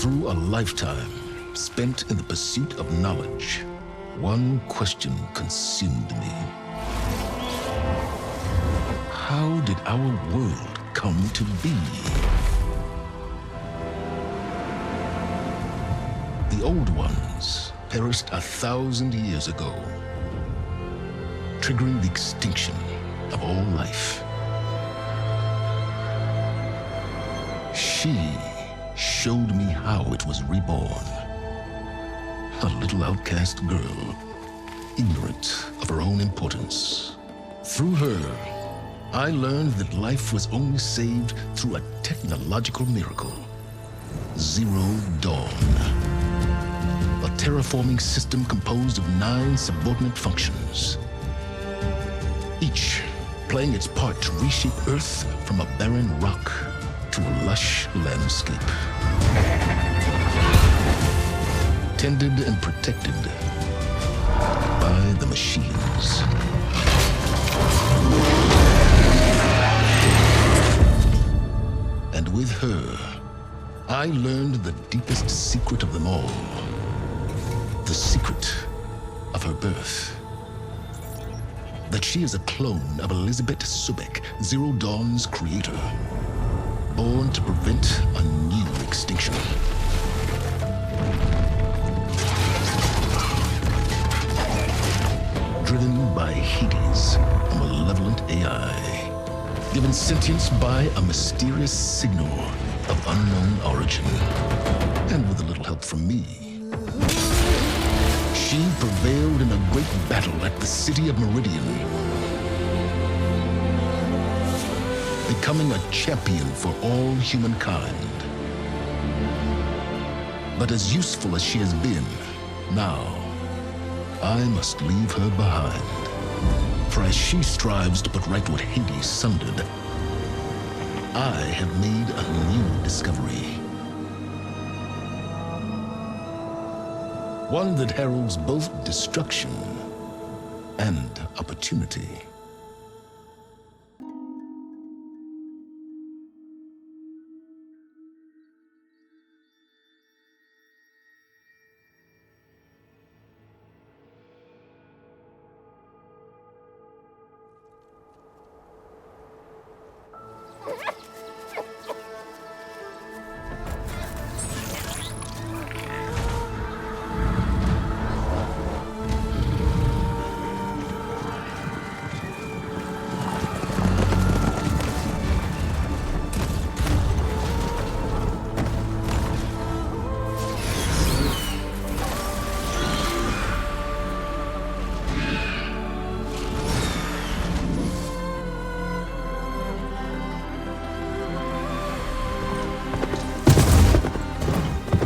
Through a lifetime spent in the pursuit of knowledge, one question consumed me. How did our world come to be? The old ones perished 1,000 years ago, triggering the extinction of all life. She showed me how it was reborn. A little outcast girl, ignorant of her own importance. Through her, I learned that life was only saved through a technological miracle. Zero Dawn. A terraforming system composed of 9 subordinate functions, each playing its part to reshape Earth from a barren rock to a lush landscape. Tended and protected by the machines. And with her, I learned the deepest secret of them all. The secret of her birth. That she is a clone of Elizabeth Subek, Zero Dawn's creator. Born to prevent a new extinction. Driven by Hades, a malevolent AI. Given sentience by a mysterious signal of unknown origin. And with a little help from me, she prevailed in a great battle at the city of Meridian, becoming a champion for all humankind. But as useful as she has been, now, I must leave her behind. For as she strives to put right what Hades sundered, I have made a new discovery. One that heralds both destruction and opportunity.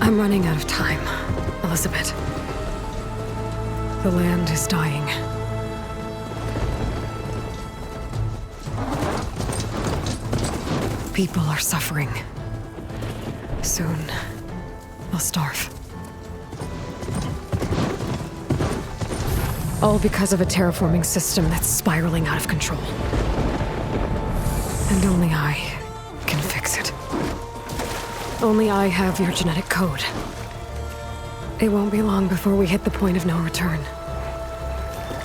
I'm running out of time, Elizabeth. The land is dying. People are suffering. Soon, they'll starve. All because of a terraforming system that's spiraling out of control. And only I can fix it. Only I have your genetic code. It won't be long before we hit the point of no return.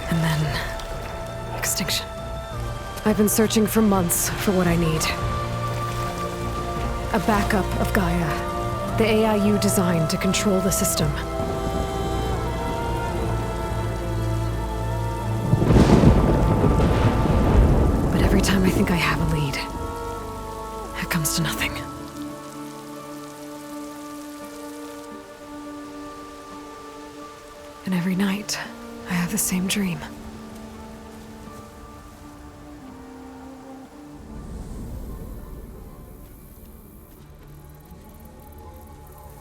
And then... extinction. I've been searching for months for what I need. A backup of GAIA, the AI you designed to control the system. But every time I think I have a lead, it comes to nothing. And every night, I have the same dream.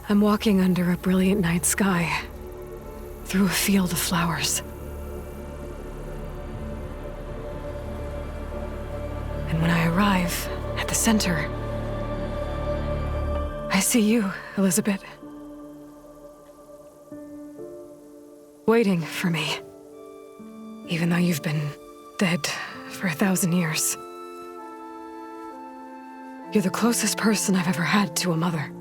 I'm walking under a brilliant night sky, through a field of flowers. And when I arrive at the center, I see you, Elizabeth. Waiting for me, even though you've been dead for 1,000 years. You're the closest person I've ever had to a mother.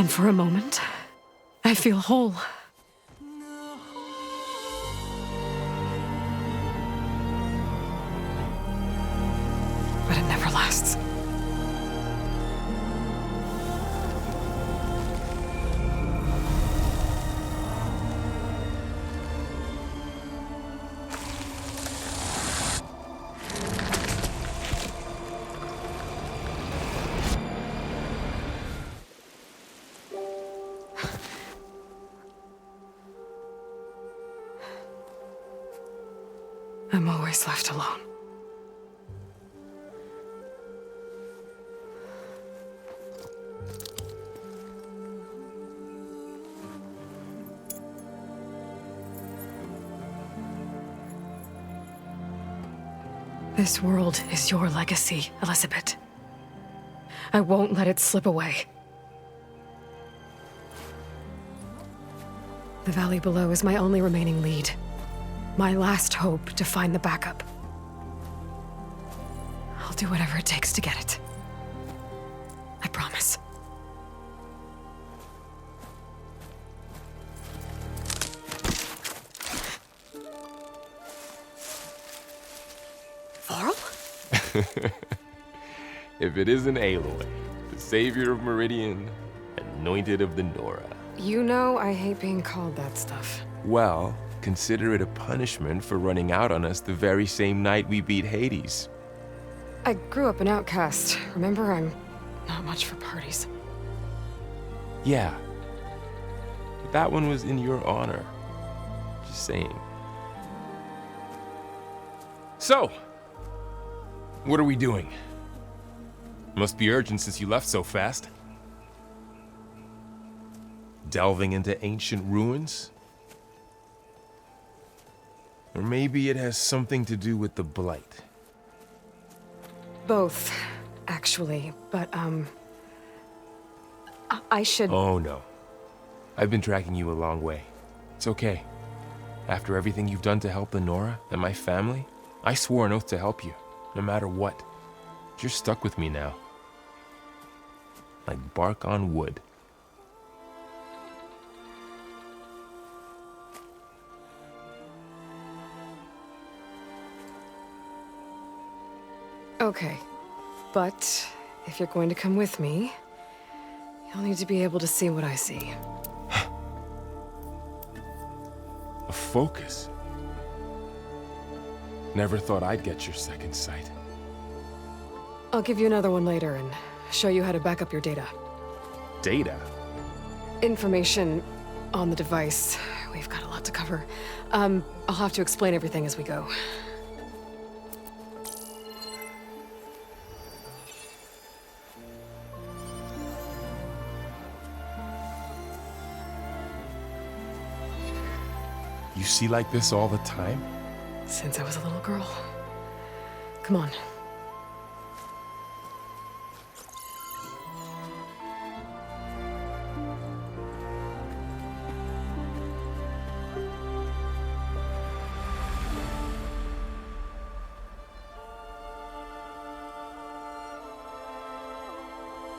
And for a moment, I feel whole. But it never lasts. I'm always left alone. This world is your legacy, Elizabeth. I won't let it slip away. The valley below is my only remaining lead. My last hope to find the backup. I'll do whatever it takes to get it. I promise. Varl? If it isn't Aloy, the savior of Meridian, anointed of the Nora. You know I hate being called that stuff. Well, consider it a punishment for running out on us the very same night we beat Hades. I grew up an outcast. Remember, I'm not much for parties. Yeah. But that one was in your honor. Just saying. So, what are we doing? Must be urgent since you left so fast. Delving into ancient ruins? Or maybe it has something to do with the Blight. Both, actually, but, I should... Oh, no. I've been tracking you a long way. It's okay. After everything you've done to help the Nora and my family, I swore an oath to help you, no matter what. You're stuck with me now. Like bark on wood. Okay, but if you're going to come with me, you'll need to be able to see what I see. A focus? Never thought I'd get your second sight. I'll give you another one later and show you how to back up your data. Data? Information on the device. We've got a lot to cover. I'll have to explain everything as we go. You see like this all the time? Since I was a little girl. Come on.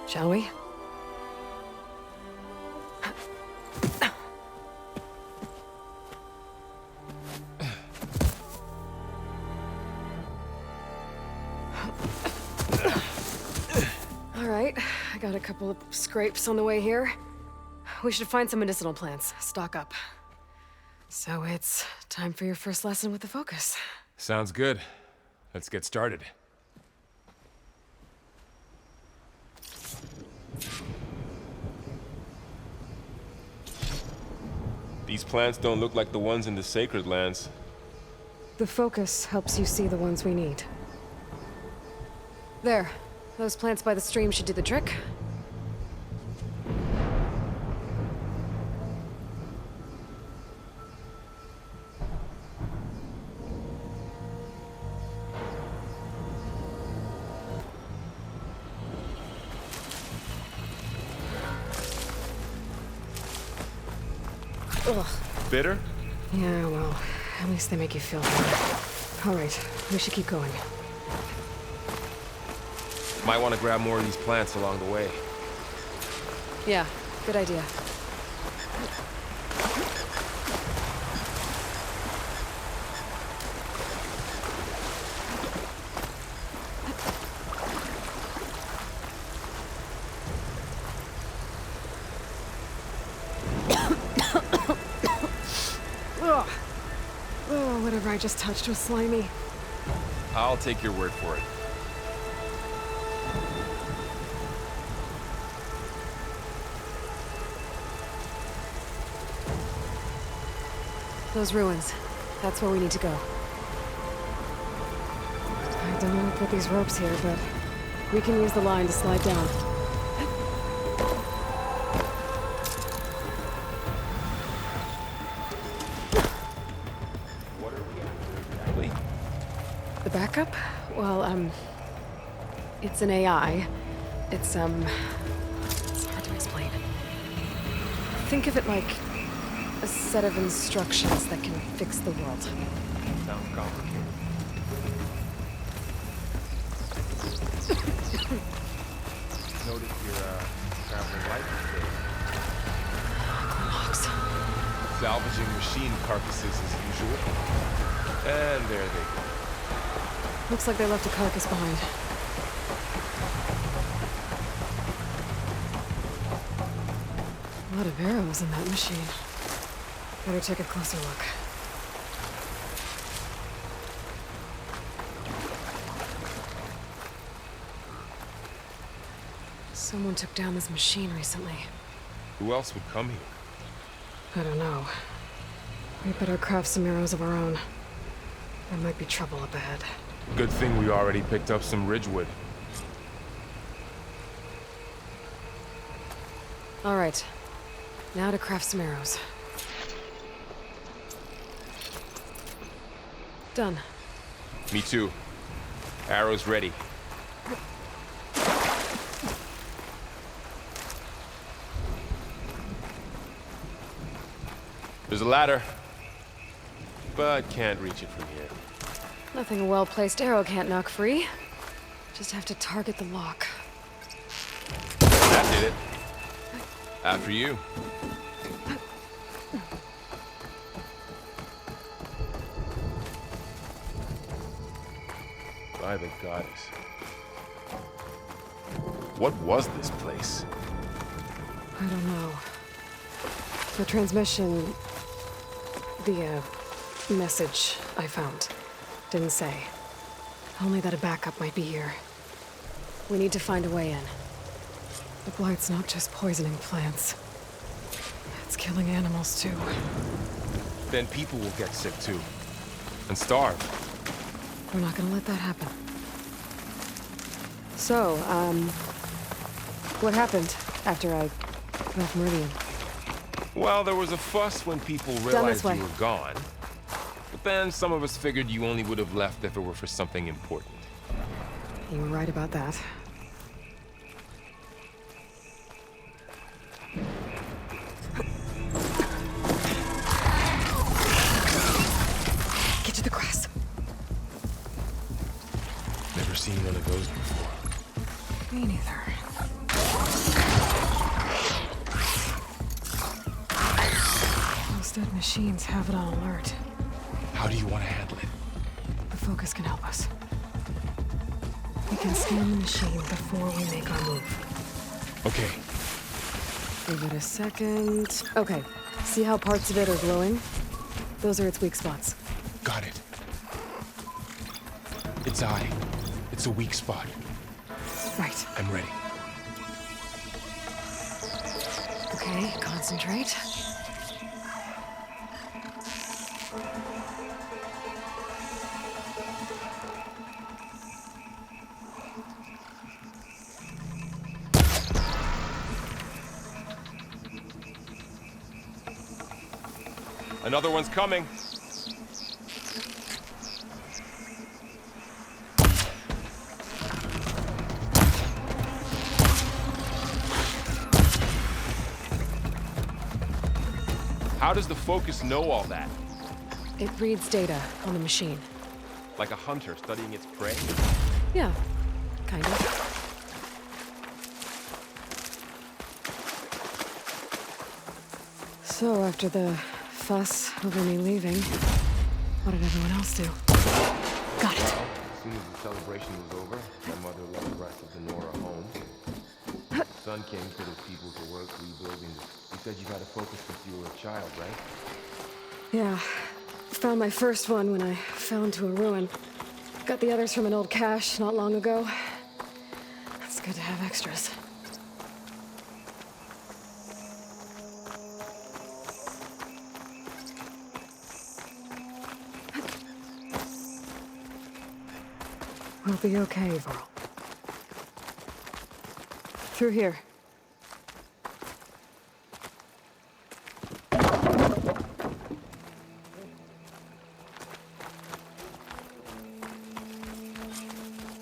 Shall we? All right, I got a couple of scrapes on the way here. We should find some medicinal plants, stock up. So it's time for your first lesson with the focus. Sounds good. Let's get started. These plants don't look like the ones in the Sacred Lands. The focus helps you see the ones we need. There. Those plants by the stream should do the trick. Ugh. Bitter? Yeah, well, at least they make you feel better. All right, we should keep going. Might want to grab more of these plants along the way. Yeah, Good idea. Ugh. Oh, whatever I just touched was slimy. I'll take your word for it. Those ruins. That's where we need to go. I don't know who put these ropes here, but we can use the line to slide down. What are we after exactly? The backup? Well, it's an AI. It's hard to explain. Think of it like a set of instructions that can fix the world. Sounds complicated. Notice your traveling light today. Locks. Salvaging machine carcasses as usual. And there they go. Looks like they left a carcass behind. A lot of arrows in that machine. Better take a closer look. Someone took down this machine recently. Who else would come here? I don't know. We better craft some arrows of our own. There might be trouble up ahead. Good thing we already picked up some ridgewood. All right. Now to craft some arrows. Done. Me too. Arrows ready. There's a ladder, but can't reach it from here. Nothing a well-placed arrow can't knock free. Just have to target the lock. That did it. After you. By the goddess. What was this place? I don't know. The transmission... the, message I found didn't say. Only that a backup might be here. We need to find a way in. The blight's not just poisoning plants. It's killing animals, too. Then people will get sick too. And starve. We're not gonna let that happen. So, what happened after I left Meridian? Well, there was a fuss when people realized you were gone. But then some of us figured you only would have left if it were for something important. You were right about that. Get to the grass. Never seen one of those before. Me neither. Those dead machines have it on alert. How do you want to handle it? The focus can help us. We can scan the machine before we make our move. Okay. Give it a second. Okay. See how parts of it are glowing? Those are its weak spots. Got it. Its eye. It's a weak spot. Right. I'm ready. Okay, concentrate. Another one's coming. How does the focus know all that? It reads data on the machine. Like a hunter studying its prey? Yeah, kind of. So, after the fuss over me leaving, what did everyone else do? Got it. Well, as soon as the celebration was over, my mother left the rest of the Nora home. The son came for the people to work rebuilding. You said you got a focus since you were a child, right? Yeah. Found my first one when I fell into a ruin. Got the others from an old cache not long ago. It's good to have extras. We'll be okay, Varl. Through here.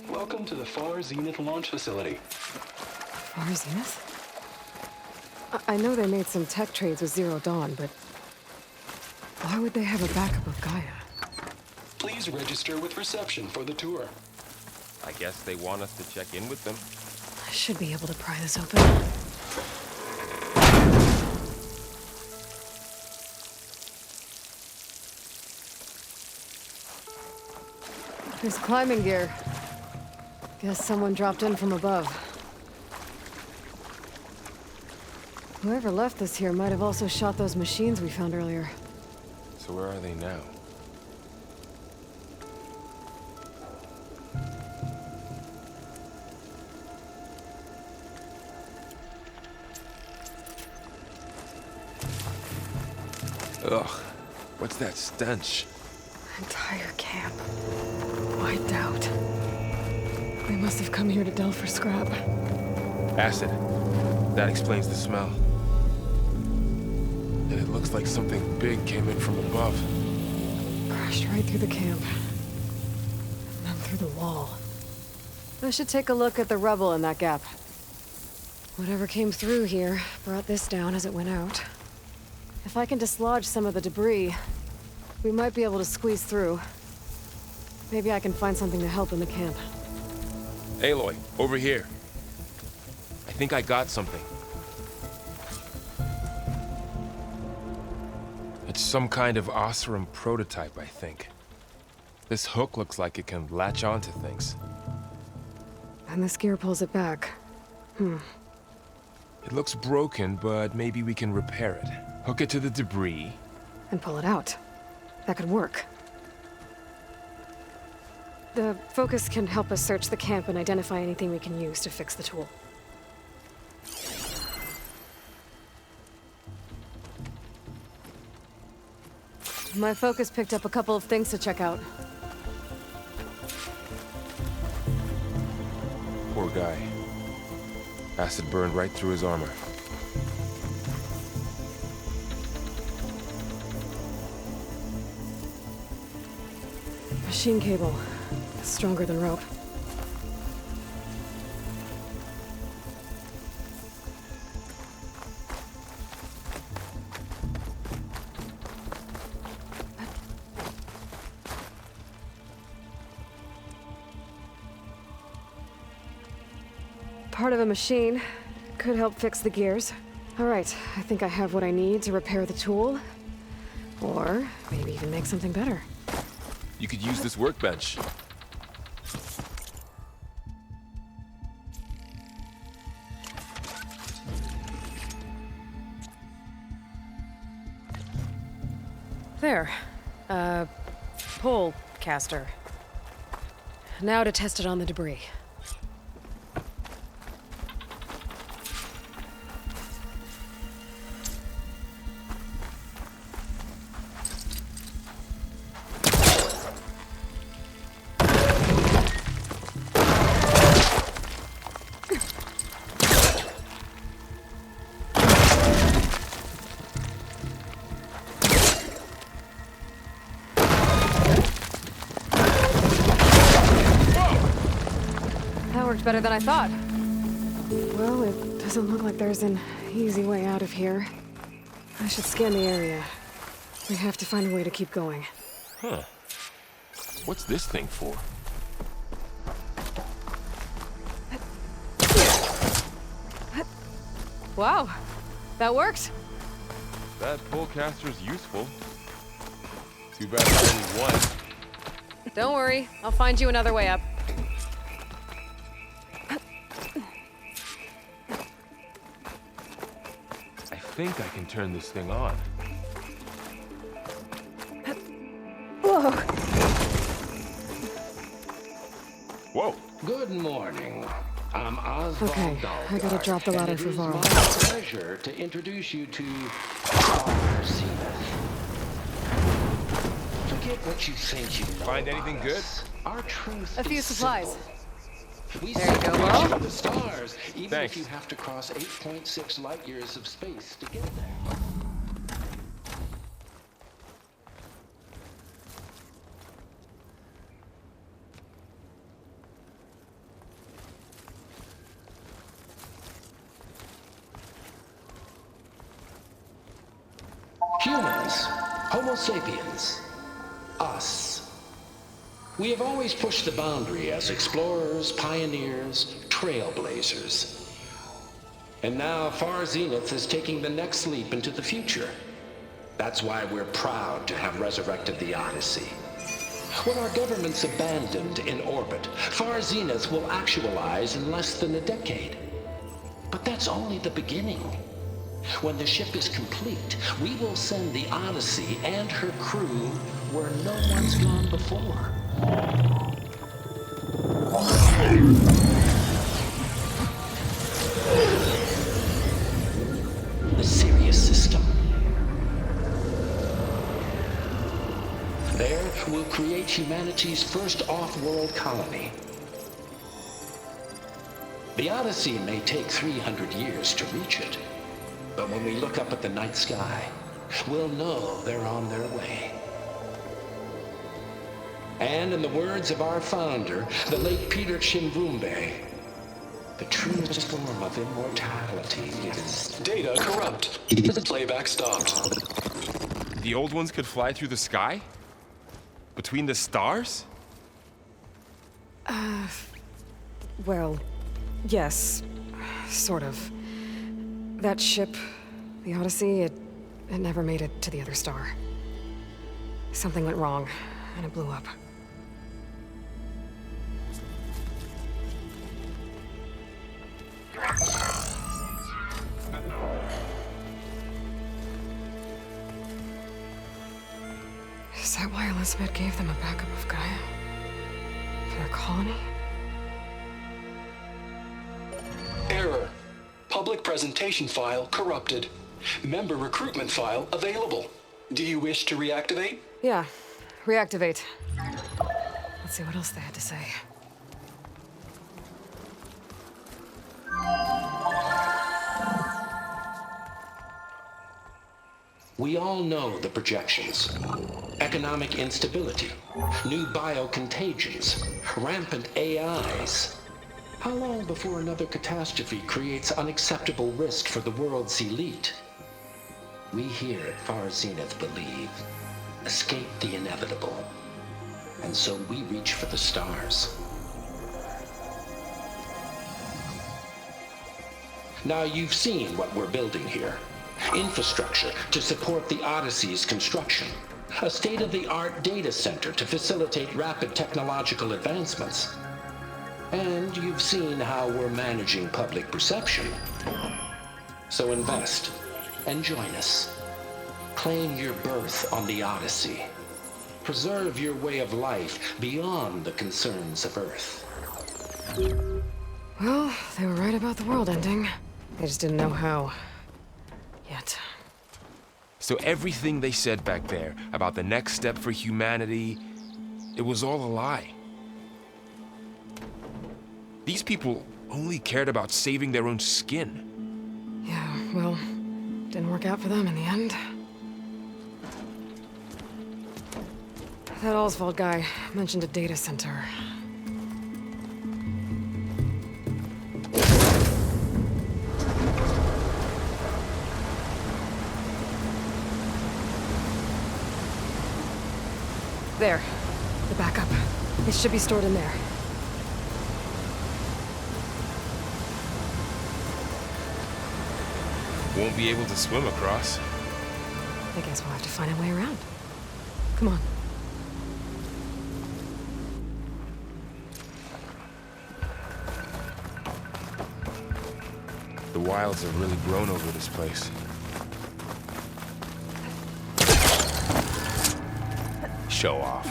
Welcome to the Far Zenith launch facility. Far Zenith? I know they made some tech trades with Zero Dawn, but why would they have a backup of GAIA? Please register with reception for the tour. I guess they want us to check in with them. I should be able to pry this open. There's climbing gear. Guess someone dropped in from above. Whoever left this here might have also shot those machines we found earlier. So where are they now? Ugh, what's that stench? Entire camp. Wiped out. They must have come here to delve for scrap. Acid. That explains the smell. And it looks like something big came in from above. Crashed right through the camp. And then through the wall. I should take a look at the rubble in that gap. Whatever came through here brought this down as it went out. If I can dislodge some of the debris, we might be able to squeeze through. Maybe I can find something to help in the camp. Aloy, over here. I think I got something. It's some kind of Oseram prototype, I think. This hook looks like it can latch onto things. And this gear pulls it back. It looks broken, but maybe we can repair it. Hook it to the debris. And pull it out. That could work. The focus can help us search the camp and identify anything we can use to fix the tool. My focus picked up a couple of things to check out. Poor guy. Acid burned right through his armor. Machine cable. Stronger than rope. Part of a machine. Could help fix the gears. All right, I think I have what I need to repair the tool. Or maybe even make something better. You could use this workbench. There. Pole caster. Now to test it on the debris. Better than I thought. Well, it doesn't look like there's an easy way out of here. I should scan the area. We have to find a way to keep going. Huh. What's this thing for? Wow, that worked. That pullcaster's useful. Too bad there's only one. Don't worry, I'll find you another way up. I think I can turn this thing on. Whoa! Whoa! Good morning. I'm Oswald. Okay, I gotta drop the ladder for Varl. It's my pleasure to introduce you to our Zenith. Forget what you think you know. Find anything about good? us. Our truth A few is supplies. simple. We There you go, separate Varl. from the stars, even Thanks. if you have to cross 8.6 light years of space to get there. Humans, Homo sapiens, us. We have always pushed the boundary as explorers, pioneers, trailblazers. And now Far Zenith is taking the next leap into the future. That's why we're proud to have resurrected the Odyssey. When our government's abandoned in orbit, Far Zenith will actualize in less than a decade. But that's only the beginning. When the ship is complete, we will send the Odyssey and her crew where no one's gone before. The Sirius system. There, we'll create humanity's first off-world colony. The Odyssey may take 300 years to reach it. But when we look up at the night sky, we'll know they're on their way. And in the words of our founder, the late Peter Chimvumbe, the truest form of immortality is... Data corrupt. Playback stopped. The old ones could fly through the sky? Between the stars? Well, yes. Sort of. That ship, the Odyssey, it never made it to the other star. Something went wrong, and it blew up. Is that why Elizabeth gave them a backup of GAIA? For their colony? Error. Public presentation file corrupted. Member recruitment file available. Do you wish to reactivate? Yeah, reactivate. Let's see what else they had to say. We all know the projections. Economic instability, new biocontagions, rampant AIs. How long before another catastrophe creates unacceptable risk for the world's elite? We here at Far Zenith believe, escape the inevitable. And so we reach for the stars. Now you've seen what we're building here. Infrastructure to support the Odyssey's construction. A state-of-the-art data center to facilitate rapid technological advancements. And you've seen how we're managing public perception. So invest and join us. Claim your berth on the Odyssey. Preserve your way of life beyond the concerns of Earth. Well, they were right about the world ending. They just didn't know how. Yet. So everything they said back there about the next step for humanity, it was all a lie. These people only cared about saving their own skin. Yeah, well, didn't work out for them in the end. That Oswald guy mentioned a data center. There, the backup. It should be stored in there. Won't be able to swim across. I guess we'll have to find a way around. Come on. The wilds have really grown over this place. Show off.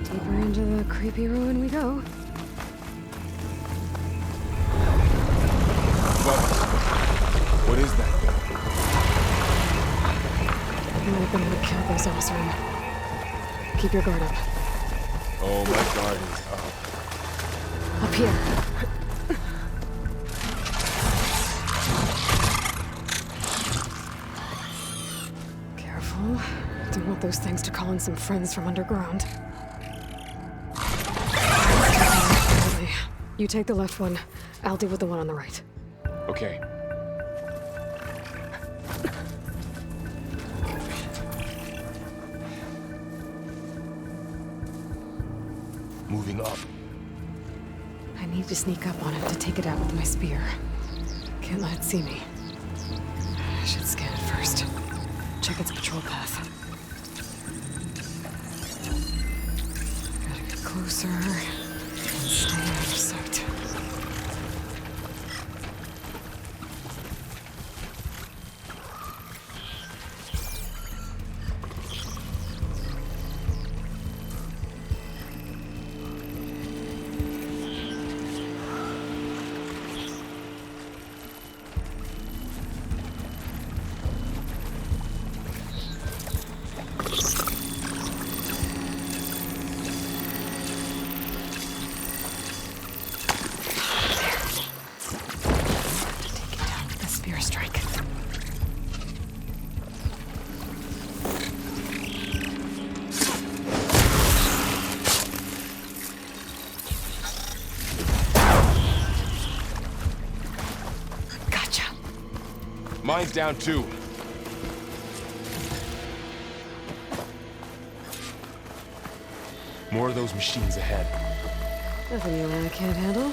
Deeper into the creepy ruin we go. What is that thing? It might have been what killed those Osram. Keep your guard up. Oh, my guard is up. Up here. Careful. Don't want those things to call in some friends from underground. You take the left one. I'll deal with the one on the right. Okay. Moving up. I need to sneak up on it to take it out with my spear. Can't let it see me. I should scan it first. Check its patrol path. Gotta get closer and stay out of sight. Mine's down too. More of those machines ahead. Nothing you and I can't handle.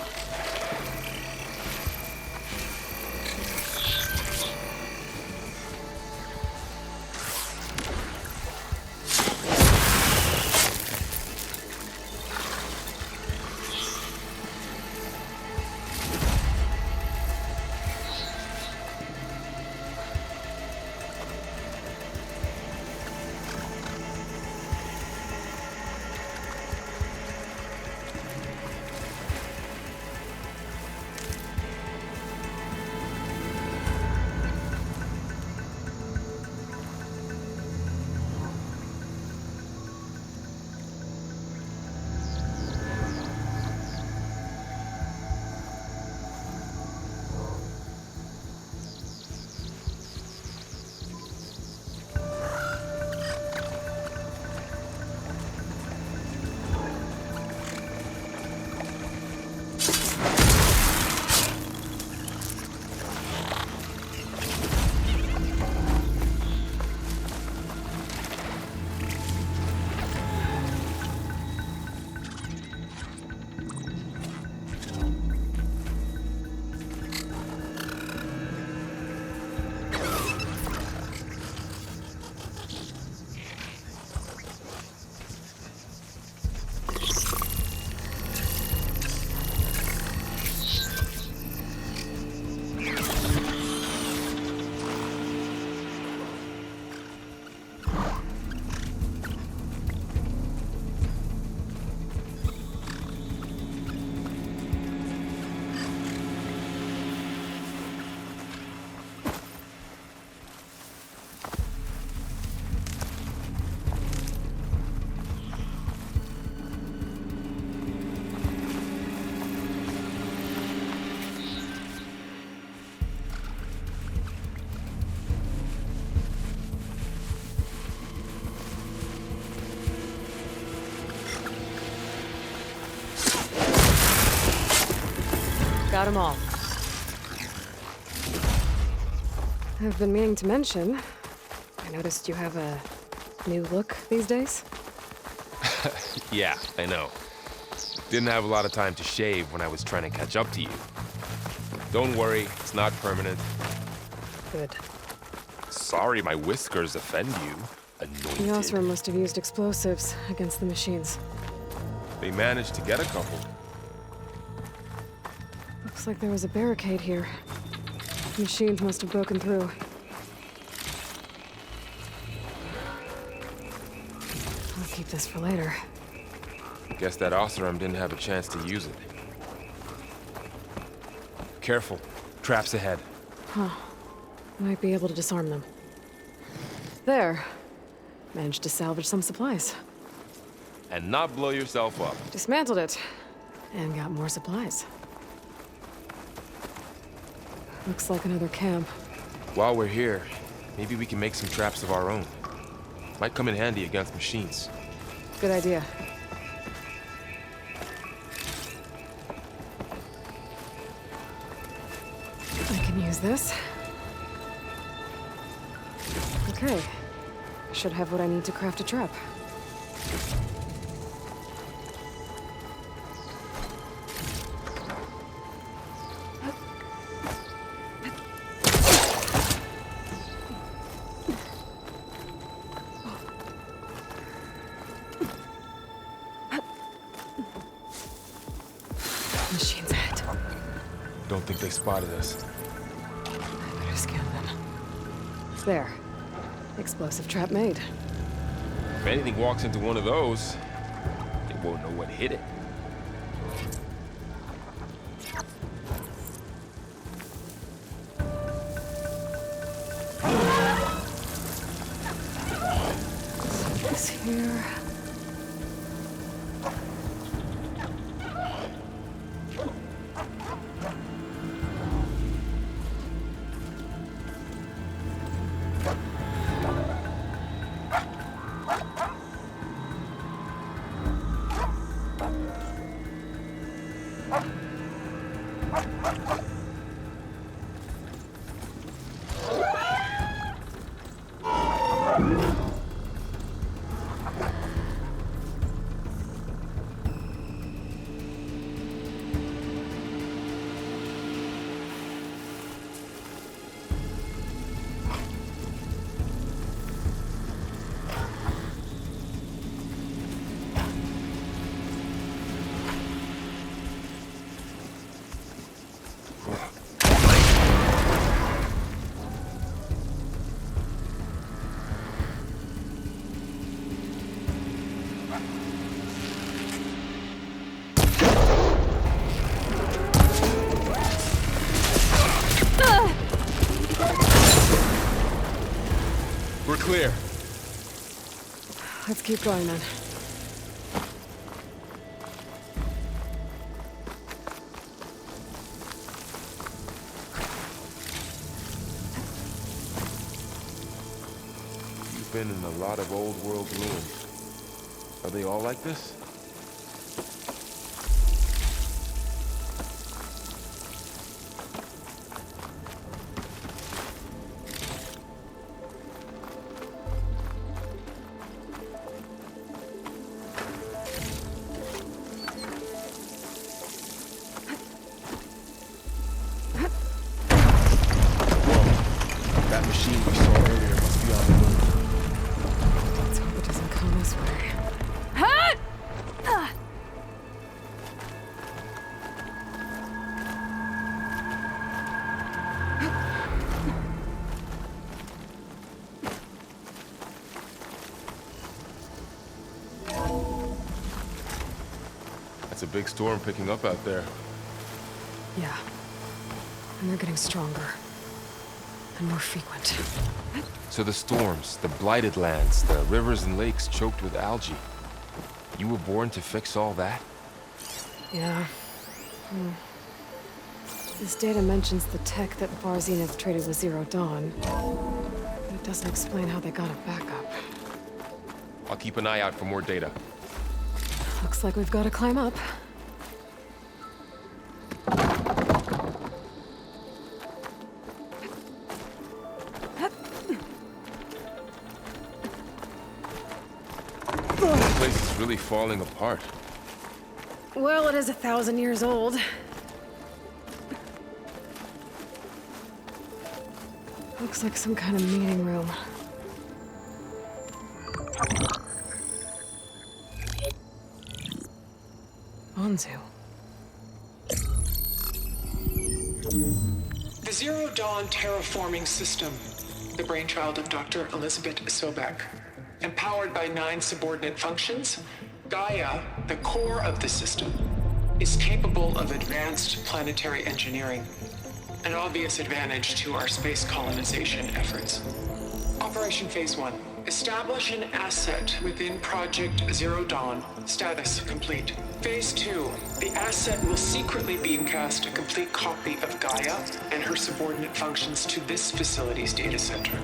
Got them all. I've been meaning to mention, I noticed you have a new look these days. Yeah, I know. Didn't have a lot of time to shave when I was trying to catch up to you. Don't worry, it's not permanent. Good. Sorry my whiskers offend you, The anointed. Osram must have used explosives against the machines. They managed to get a couple. Looks like there was a barricade here. Machines must have broken through. I'll keep this for later. Guess that Osram didn't have a chance to use it. Careful. Traps ahead. Might be able to disarm them. There. Managed to salvage some supplies. And not blow yourself up. Dismantled it. And got more supplies. Looks like another camp. While we're here, maybe we can make some traps of our own. Might come in handy against machines. Good idea. I can use this. Okay. Should have what I need to craft a trap. Machines ahead. Don't think they spotted us. I better scan them. There. Explosive trap made. If anything walks into one of those, they won't know what hit it. This here. We're clear. Let's keep going then. You've been in a lot of old world ruins. Are they all like this? It's a big storm picking up out there. Yeah. And they're getting stronger. And more frequent. So the storms, the blighted lands, the rivers and lakes choked with algae. You were born to fix all that? Yeah. This data mentions the tech that Bar Zenith traded with Zero Dawn. But it doesn't explain how they got it back up. I'll keep an eye out for more data. Looks like we've got to climb up. is really falling apart. Well, it is 1,000 years old. Looks like some kind of meeting room. Anzu. The Zero Dawn terraforming system, the brainchild of Dr. Elizabeth Sobek. Empowered by 9 subordinate functions, GAIA, the core of the system, is capable of advanced planetary engineering, an obvious advantage to our space colonization efforts. Operation Phase 1. Establish an asset within Project Zero Dawn. Status complete. Phase 2. The asset will secretly beamcast a complete copy of GAIA and her subordinate functions to this facility's data center.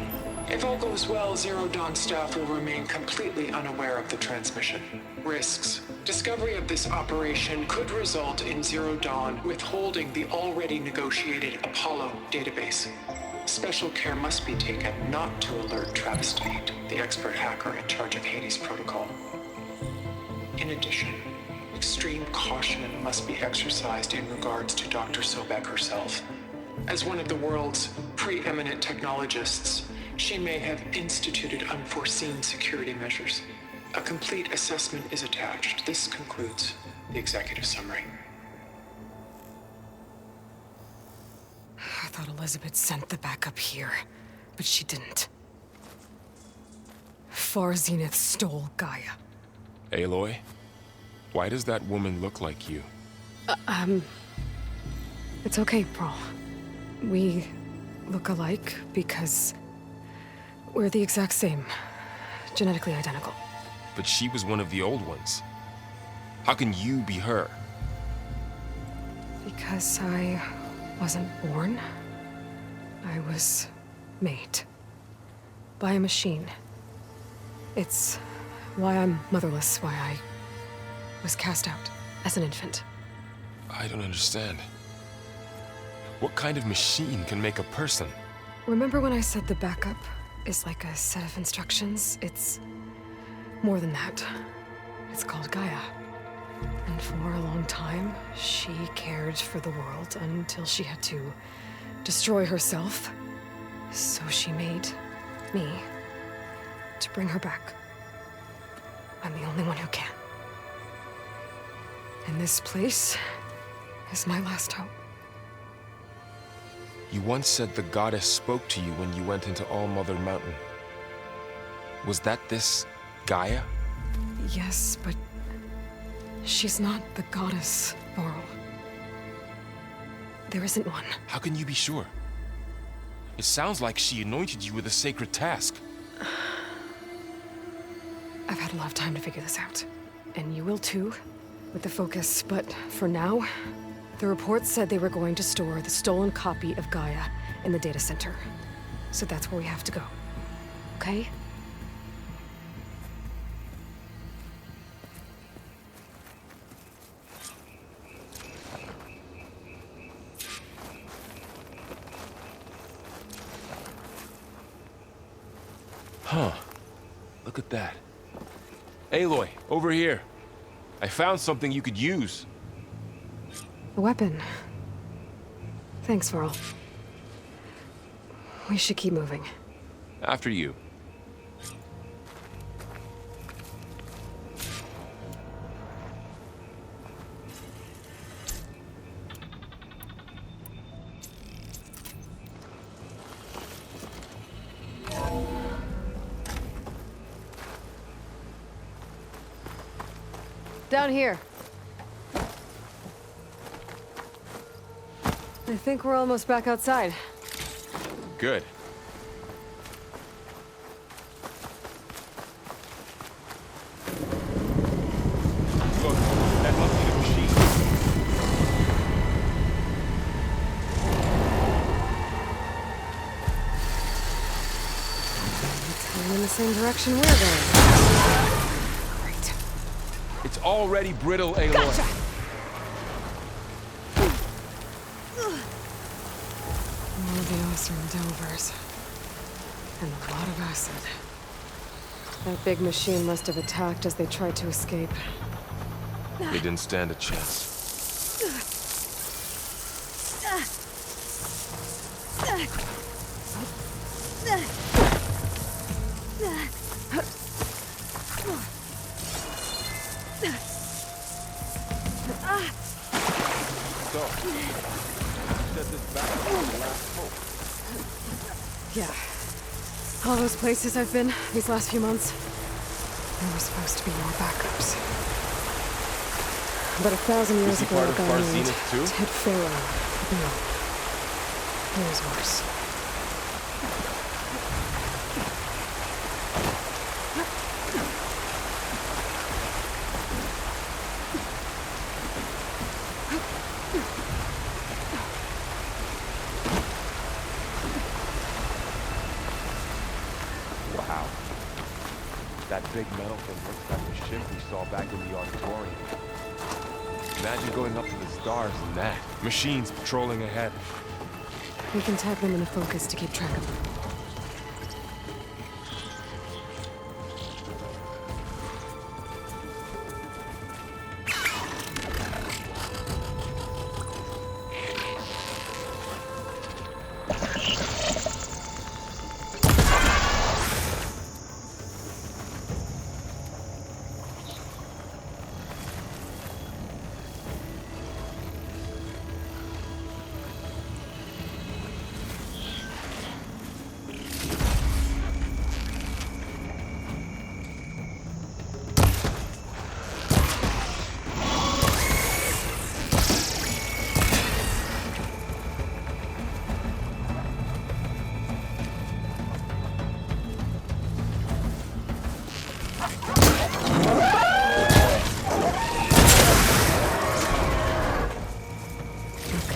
If all goes well, Zero Dawn staff will remain completely unaware of the transmission. Risks. Discovery of this operation could result in Zero Dawn withholding the already negotiated Apollo database. Special care must be taken not to alert Travis Tate, the expert hacker in charge of Hades Protocol. In addition, extreme caution must be exercised in regards to Dr. Sobek herself. As one of the world's preeminent technologists, she may have instituted unforeseen security measures. A complete assessment is attached. This concludes the executive summary. I thought Elizabeth sent the backup here, but she didn't. Far Zenith stole GAIA. Aloy, why does that woman look like you? It's okay, Varl. We look alike because we're the exact same. Genetically identical. But she was one of the old ones. How can you be her? Because I wasn't born. I was made. By a machine. It's why I'm motherless, why I was cast out as an infant. I don't understand. What kind of machine can make a person? Remember when I said the backup is like a set of instructions? It's more than that. It's called GAIA. And for a long time, she cared for the world until she had to destroy herself. So she made me to bring her back. I'm the only one who can. And this place is my last hope. You once said the goddess spoke to you when you went into All-Mother Mountain. Was that this GAIA? Yes, but she's not the goddess, Varl. There isn't one. How can you be sure? It sounds like she anointed you with a sacred task. I've had a lot of time to figure this out. And you will too, with the focus. But for now, the report said they were going to store the stolen copy of GAIA in the data center. So that's where we have to go. Okay? Huh. Look at that. Aloy, over here. I found something you could use. A weapon. Thanks, Varl. We should keep moving. After you. Down here. I think we're almost back outside. Good. Look, that must be the machine. It's heading in the same direction we're going. Great. It's already brittle, Aloy. Gotcha! More of the Osram Delvers. And a lot of acid. That big machine must have attacked as they tried to escape. They didn't stand a chance. Yeah. All those places I've been these last few months, there were supposed to be more backups. But 1,000 years ago, a guy named Hekarro. No. It was worse. Wow. That big metal thing looks like the ship we saw back in the auditorium. Imagine going up to the stars in that. Machines patrolling ahead. We can tag them in a focus to keep track of them.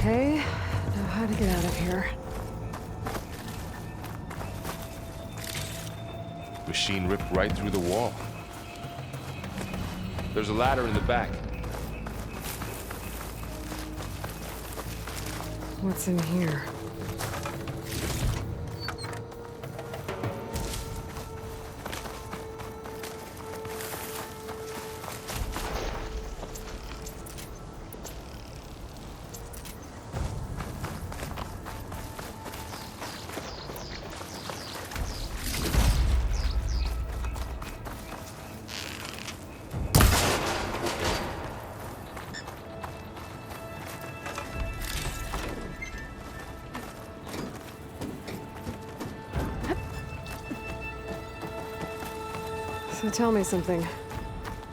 Okay, know how to get out of here. Machine ripped right through the wall. There's a ladder in the back. What's in here? So tell me something.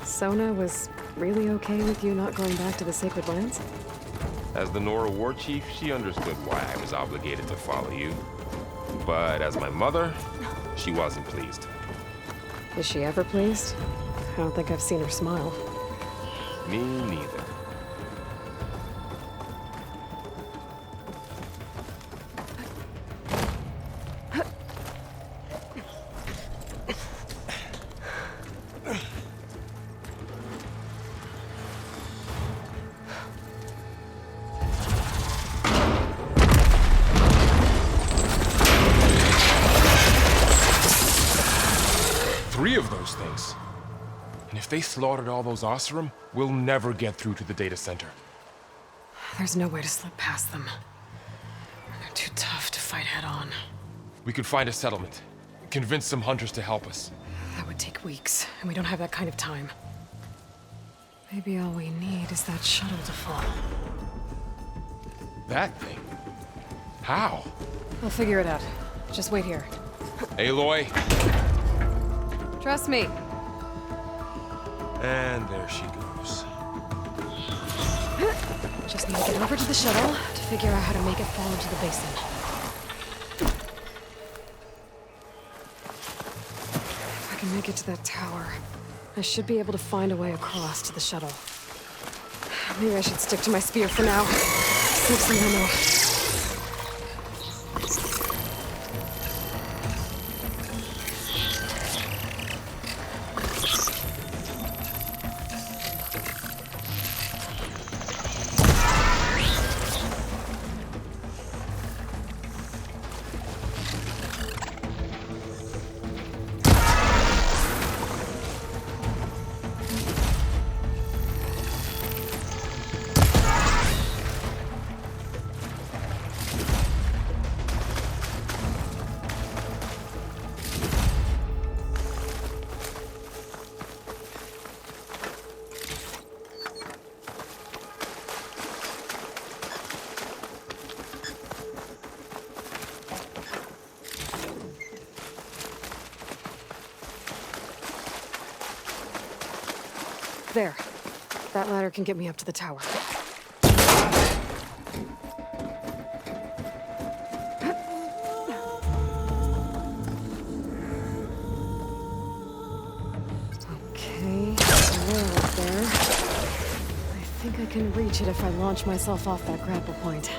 Sona was really okay with you not going back to the Sacred Lands? As the Nora war chief, she understood why I was obligated to follow you. But as my mother, she wasn't pleased. Is she ever pleased? I don't think I've seen her smile. Me neither. Three of those things. And if they slaughtered all those Oseram, we'll never get through to the data center. There's no way to slip past them. They're too tough to fight head-on. We could find a settlement. Convince some hunters to help us. That would take weeks, and we don't have that kind of time. Maybe all we need is that shuttle to fall. That thing? How? I'll figure it out. Just wait here. Aloy. Trust me. And there she goes. Just need to get over to the shuttle to figure out how to make it fall into the basin. If I can make it to that tower, I should be able to find a way across to the shuttle. Maybe I should stick to my spear for now. Save some ammo. There. That ladder can get me up to the tower. Okay, Varl up there. I think I can reach it if I launch myself off that grapple point.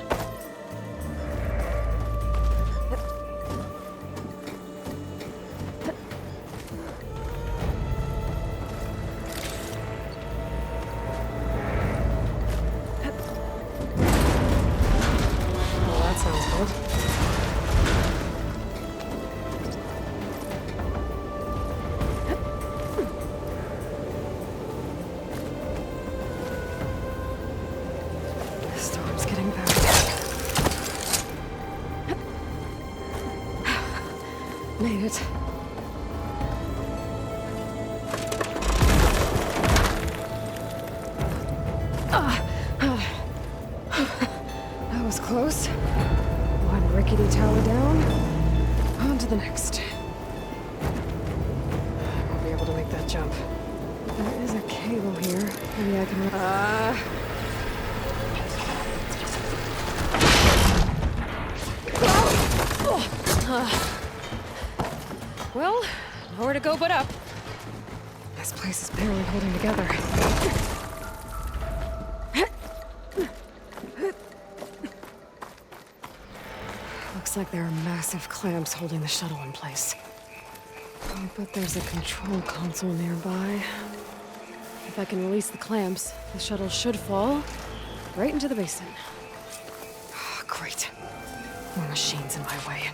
Made it. That was close. One rickety tower down. On to the next. I won't be able to make that jump. There is a cable here. Maybe I can... Well, nowhere to go but up. This place is barely holding together. Looks like there are massive clamps holding the shuttle in place. Oh, but there's a control console nearby. If I can release the clamps, the shuttle should fall right into the basin. Oh, great. More machines in my way.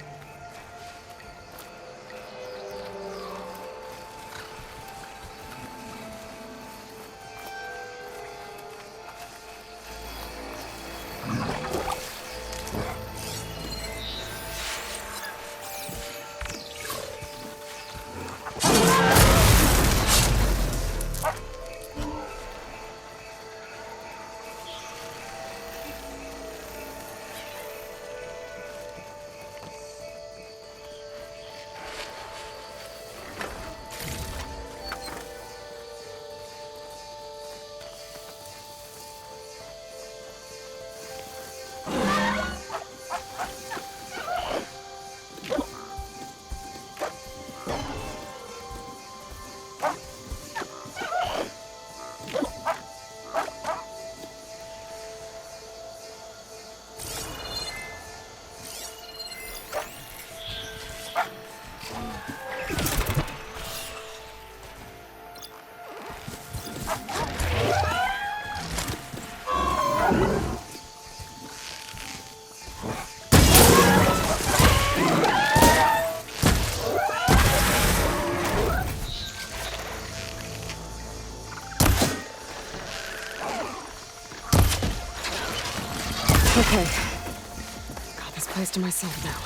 Okay. Got this place to myself now.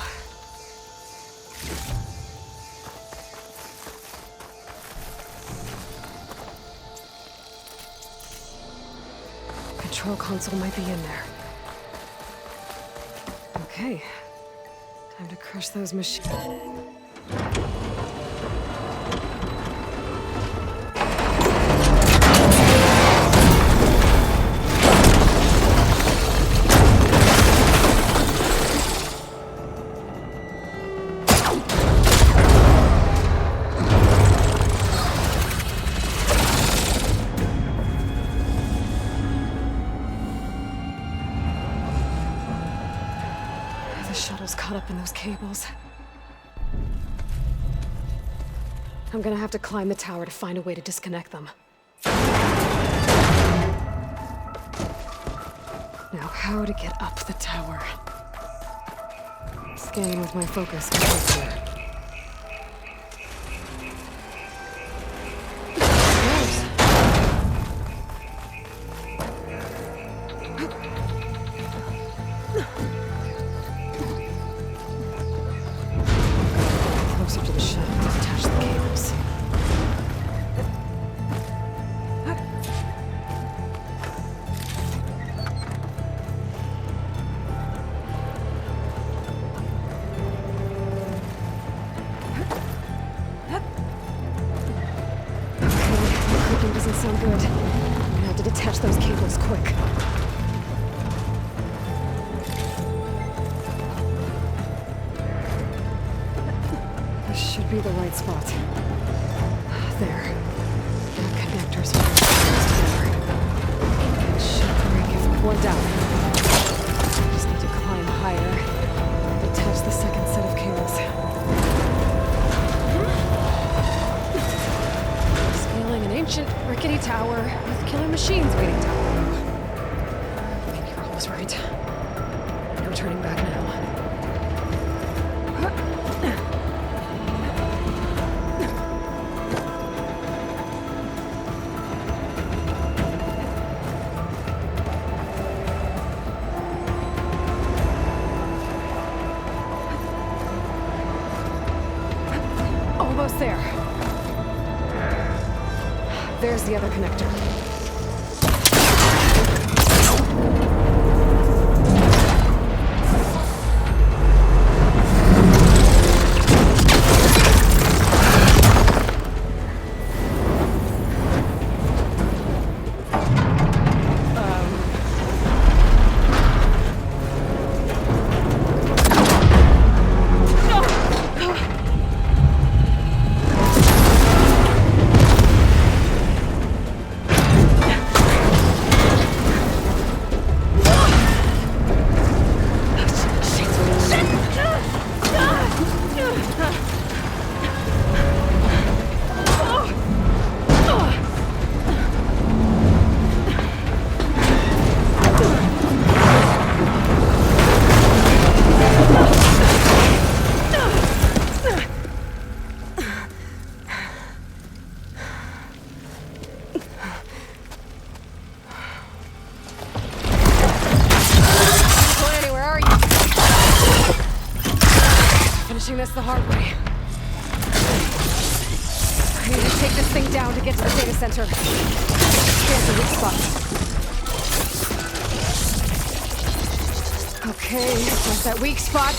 Control console might be in there. Okay. Time to crush those machines. Caught up in those cables. I'm gonna have to climb the tower to find a way to disconnect them. Now, how to get up the tower? Scanning with my focus. Doesn't sound good. Attach those cables quick. This should be the right spot. There. The connectors are together. It should break if pulled down. Just need to climb higher. Attach the second set of cables. Scaling an ancient, rickety tower with killer machines waiting to happen. Maybe Varl was right. No turning back now. Almost there. There's the other connector. This the hard way. I need to take this thing down to get to the data center. Here's the weak spot. Okay, there's that weak spot.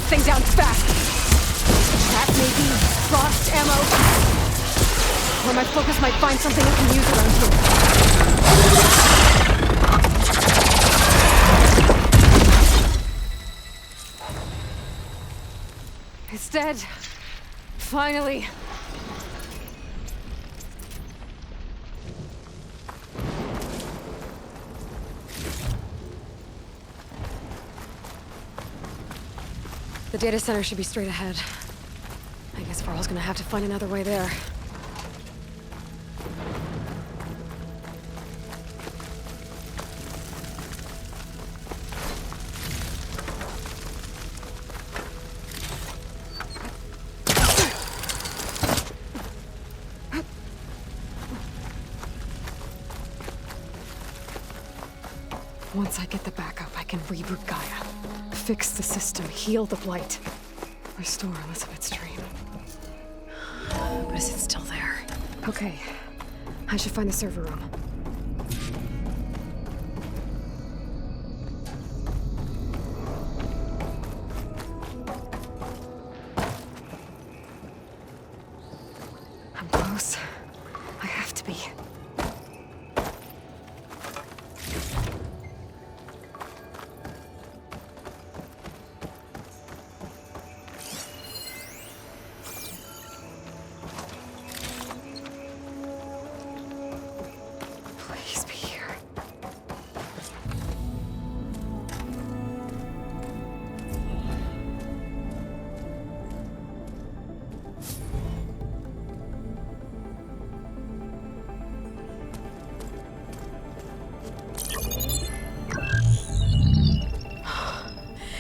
Thing down fast. Trap maybe, frost ammo. Or my focus might find something I can use around here. It's dead. Finally. The data center should be straight ahead. I guess Varl's gonna have to find another way there. Once I get the backup, I can reboot GAIA. Fix the system, heal the blight, restore Elizabeth's dream. But is it still there? Okay, I should find the server room. I'm close. I have to be.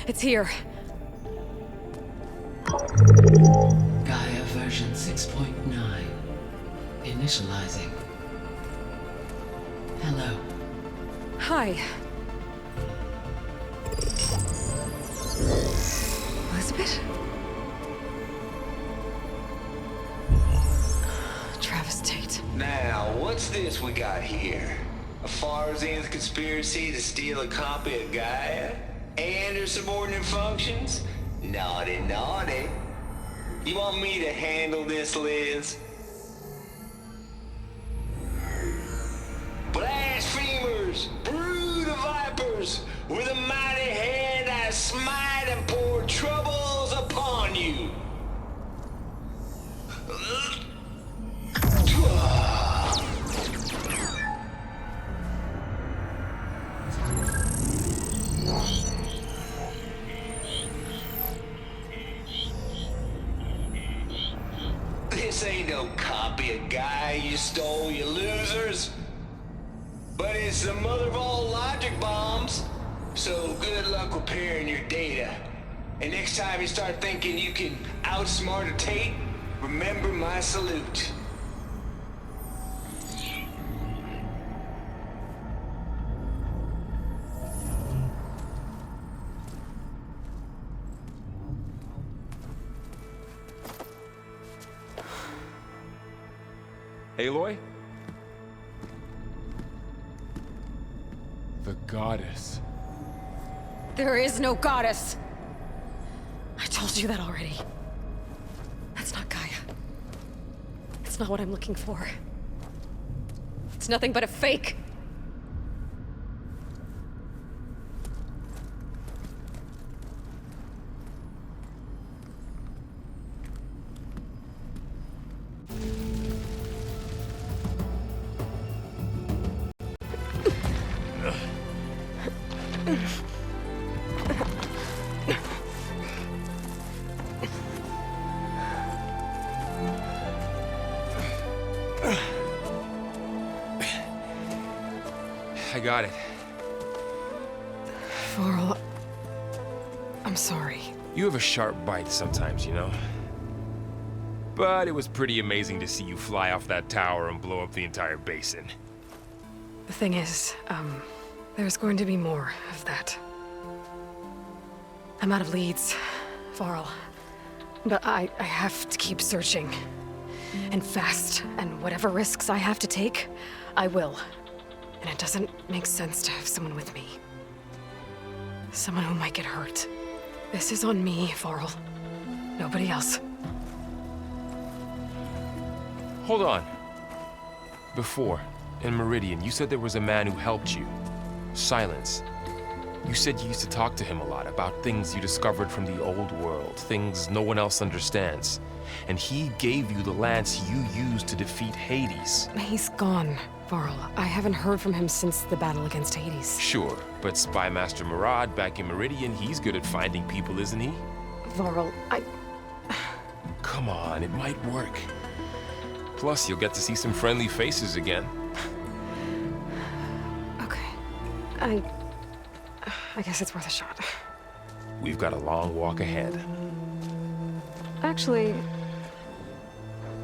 It's here. Initializing. Hello. Hi. Elizabeth? Travestate. Now, what's this we got here? A Farzian's conspiracy to steal a copy of GAIA? And her subordinate functions? Naughty, naughty. You want me to handle this, Liz? Blasphemers! Brood of vipers! With a mighty hand I smite and pour troubles upon you! This ain't no copy of GAIA you stole, you losers. But it's the mother of all logic bombs. So good luck repairing your data. And next time you start thinking you can outsmart a Tate, remember my salute. Aloy? The goddess. There is no goddess! I told you that already. That's not Gaia. It's not what I'm looking for. It's nothing but a fake. I got it. Varl, I'm sorry. You have a sharp bite sometimes, you know? But it was pretty amazing to see you fly off that tower and blow up the entire basin. The thing is, there's going to be more of that. I'm out of leads, Varl. But I have to keep searching. And fast, and whatever risks I have to take, I will. And it doesn't make sense to have someone with me. Someone who might get hurt. This is on me, Varl. Nobody else. Hold on. Before, in Meridian, you said there was a man who helped you. Sylens. You said you used to talk to him a lot about things you discovered from the old world, things no one else understands. And he gave you the lance you used to defeat Hades. He's gone, Varl. I haven't heard from him since the battle against Hades. Sure, but Spymaster Murad back in Meridian, he's good at finding people, isn't he? Varl, Come on, it might work. Plus, you'll get to see some friendly faces again. Okay. I guess it's worth a shot. We've got a long walk ahead. Actually,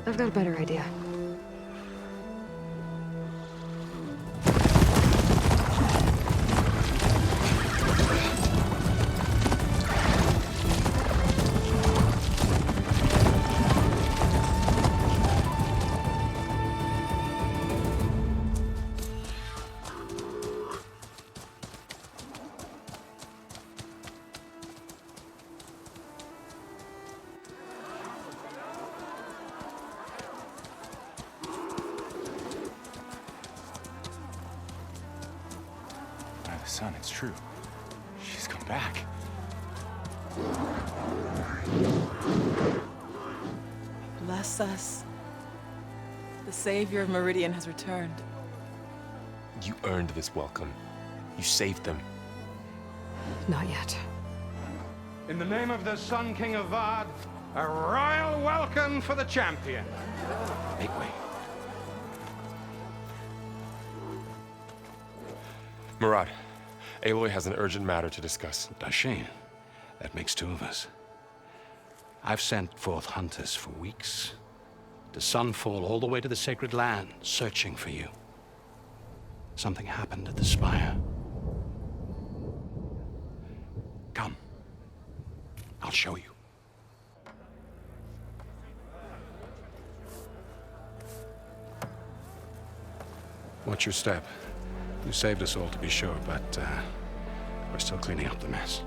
I've got a better idea. Son, it's true. She's come back. Bless us. The savior of Meridian has returned. You earned this welcome. You saved them. Not yet. In the name of the Sun King of Avad, a royal welcome for the champion. Make way. Murad, Aloy has an urgent matter to discuss. Dashane, that makes two of us. I've sent forth hunters for weeks. The sun fall all the way to the sacred land, searching for you. Something happened at the spire. Come. I'll show you. Watch your step. You saved us all, to be sure, but we're still cleaning up the mess.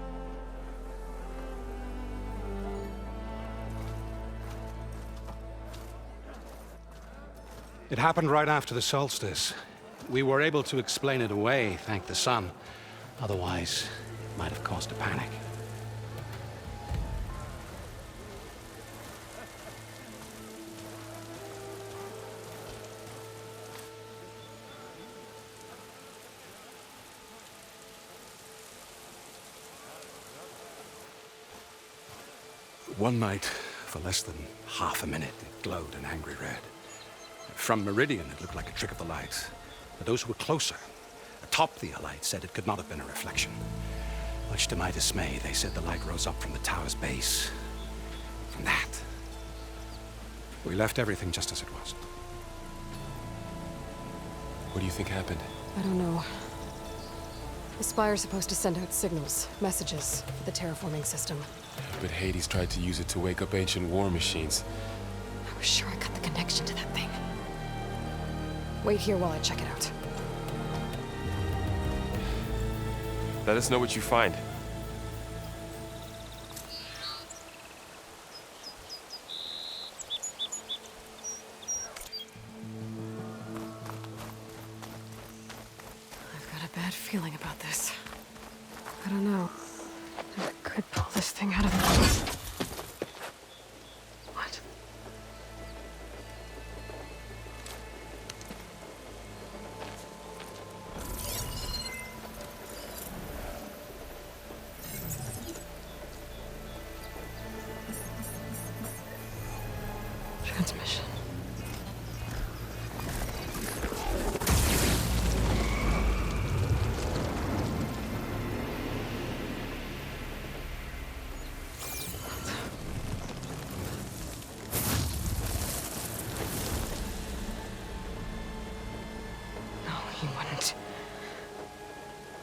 It happened right after the solstice. We were able to explain it away, thank the sun. Otherwise, it might have caused a panic. One night, for less than half a minute, it glowed an angry red. From Meridian, it looked like a trick of the light. But those who were closer, atop the light, said it could not have been a reflection. Much to my dismay, they said the light rose up from the tower's base. From that, we left everything just as it was. What do you think happened? I don't know. The Spire's supposed to send out signals, messages, for the terraforming system. But Hades tried to use it to wake up ancient war machines. I was sure I got the connection to that thing. Wait here while I check it out. Let us know what you find. I've got a bad feeling about this. I don't know. I could pull this thing out of the... What? Transmission. No, he wouldn't.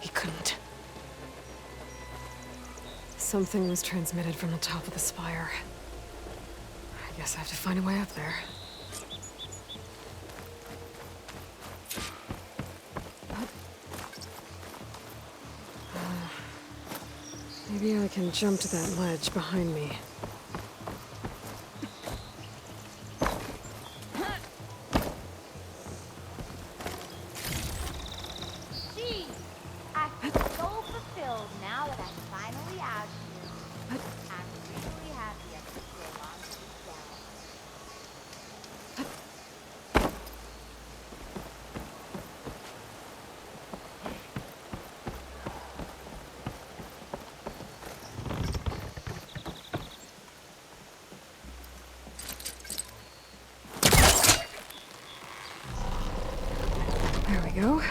He couldn't. Something was transmitted from the top of the spire. I guess I have to find a way up there. Maybe I can jump to that ledge behind me. Gee, I feel so fulfilled now that I'm finally out here. I'm really happy I took so long to get down. There we go.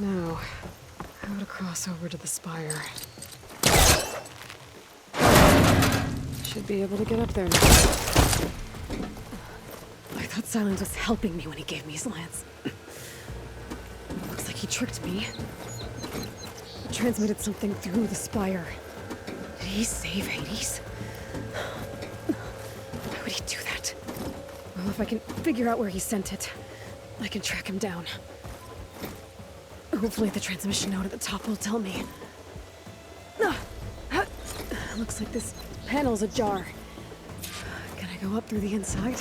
Now, how to cross over to the spire. Should be able to get up there now. I thought Sylens was helping me when he gave me his lance. Looks like he tricked me. Transmitted something through the spire. Did he save Hades? Why would he do that? Well, if I can figure out where he sent it, I can track him down. Hopefully the transmission node at the top will tell me. Looks like this panel's ajar. Can I go up through the inside?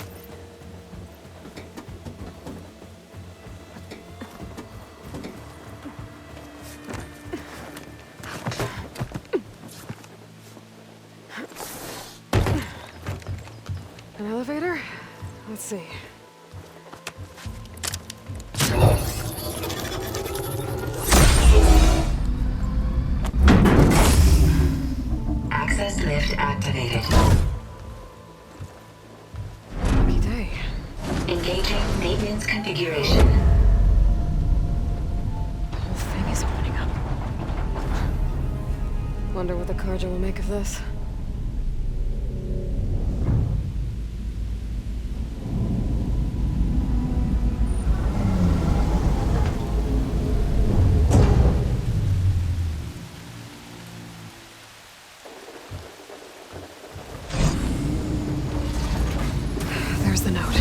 An elevator? Let's see. Access lift activated. Lucky day. Engaging maintenance configuration. The whole thing is opening up. Wonder what the Carja will make of this. There's the note.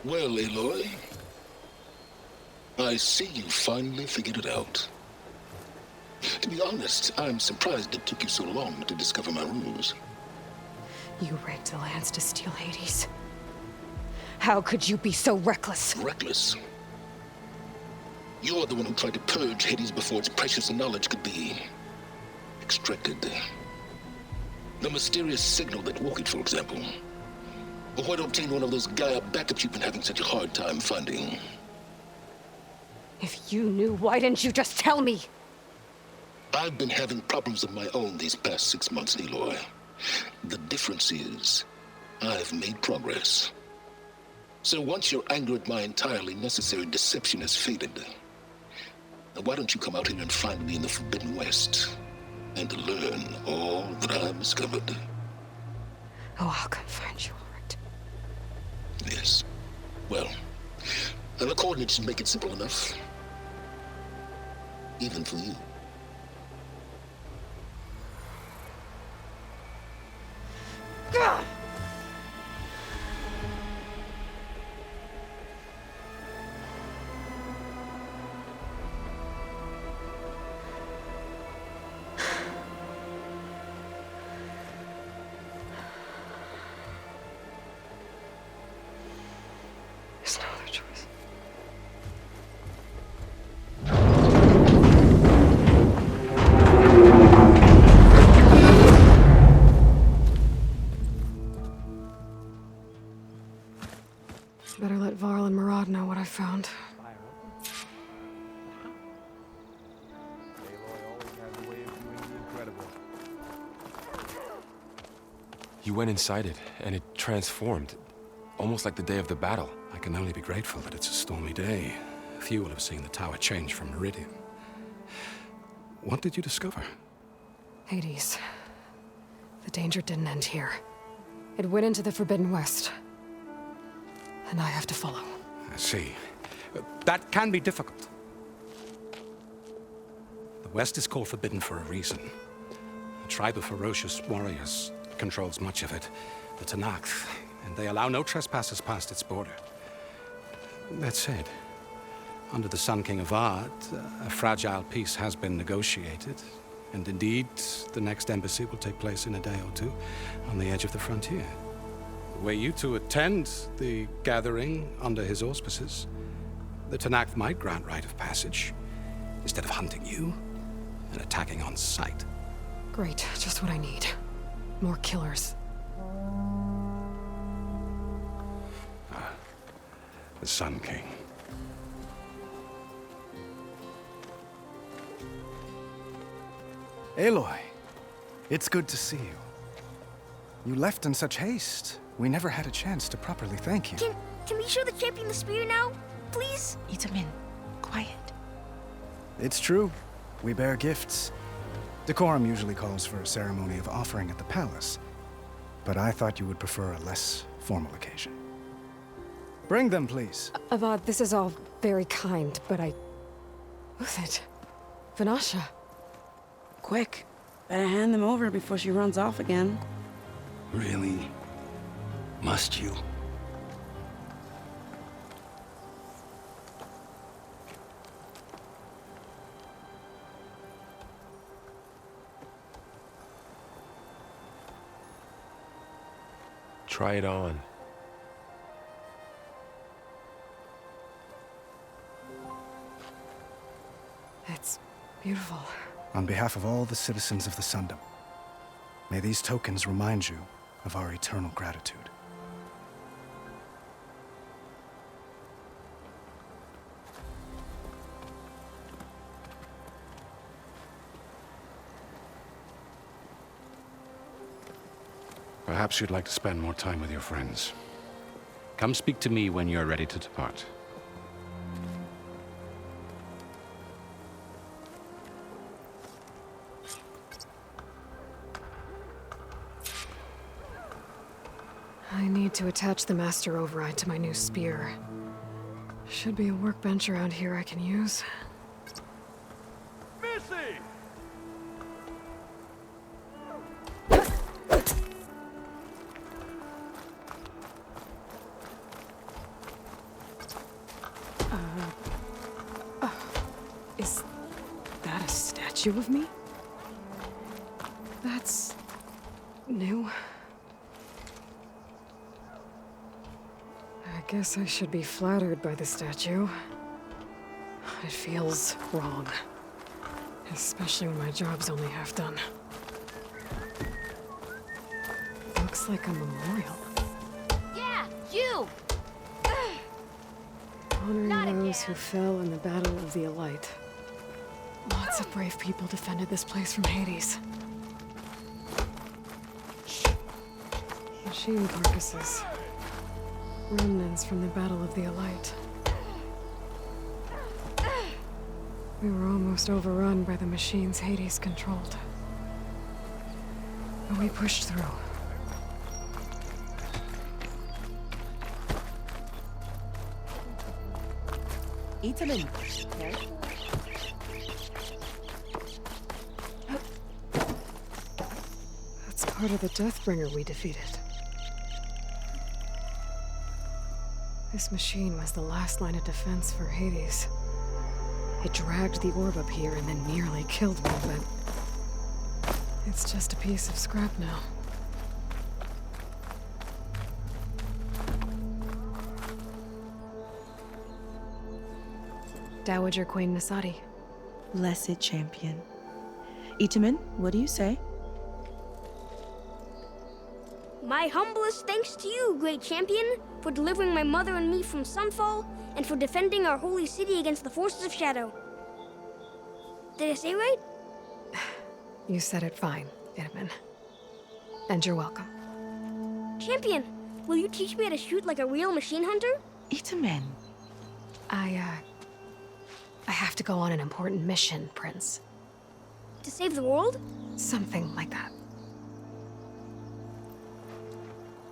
Well, Aloy, I see you finally figured it out. To be honest, I'm surprised it took you so long to discover my ruse. You rigged the lands to steal Hades. How could you be so reckless? Reckless? You're the one who tried to purge Hades before its precious knowledge could be extracted. The mysterious signal that woke it, for example. Or where to obtain one of those GAIA backups you've been having such a hard time finding. If you knew, why didn't you just tell me? I've been having problems of my own these past 6 months, Aloy. The difference is, I've made progress. So once your anger at my entirely necessary deception has faded, why don't you come out here and find me in the Forbidden West, and learn all that I've discovered? Oh, I'll come find you, all right. Yes. Well, and the coordinates should make it simple enough. Even for you. God! There's no other choice. Better let Varl and Murad know what I found. You went inside it, and it transformed. Almost like the day of the battle. I can only be grateful that it's a stormy day. Few will have seen the tower change from Meridian. What did you discover? Hades. The danger didn't end here. It went into the Forbidden West. And I have to follow. I see. That can be difficult. The West is called Forbidden for a reason. A tribe of ferocious warriors controls much of it, the Talanah, and they allow no trespassers past its border. That said, under the Sun King Avad, a fragile peace has been negotiated, and indeed, the next embassy will take place in a day or two on the edge of the frontier. Were you to attend the gathering under his auspices, the Talanah might grant right of passage, instead of hunting you and attacking on sight. Great, just what I need. More killers. The Sun King. Aloy, it's good to see you. You left in such haste. We never had a chance to properly thank you. Can we show the champion the spear now, please? Itamin, quiet. It's true. We bear gifts. Decorum usually calls for a ceremony of offering at the palace, but I thought you would prefer a less formal occasion. Bring them, please. Avad, this is all very kind, but Uthid. Vanasha. Quick. Better hand them over before she runs off again. Really? Must you? Try it on. It's beautiful. On behalf of all the citizens of the Sundom, may these tokens remind you of our eternal gratitude. Perhaps you'd like to spend more time with your friends. Come speak to me when you're ready to depart. I need to attach the master override to my new spear. Should be a workbench around here I can use. Missy! Is that a statue of me? That's new. I guess I should be flattered by the statue. It feels wrong. Especially when my job's only half done. Looks like a memorial. Yeah, you! Honoring those who fell in the Battle of the Elite. Lots of brave people defended this place from Hades. Machine carcasses. Remnants from the Battle of the Elite. We were almost overrun by the machines Hades controlled. But we pushed through. Italy. That's part of the Deathbringer we defeated. This machine was the last line of defense for Hades. It dragged the orb up here and then nearly killed me, but it's just a piece of scrap now. Dowager Queen Nasadi. Blessed champion. Itamen, what do you say? My humblest thanks to you, great champion, for delivering my mother and me from Sunfall, and for defending our holy city against the forces of Shadow. Did I say right? You said it fine, Itamen. And you're welcome. Champion, will you teach me how to shoot like a real machine hunter? Itamen. I have to go on an important mission, Prince. To save the world? Something like that.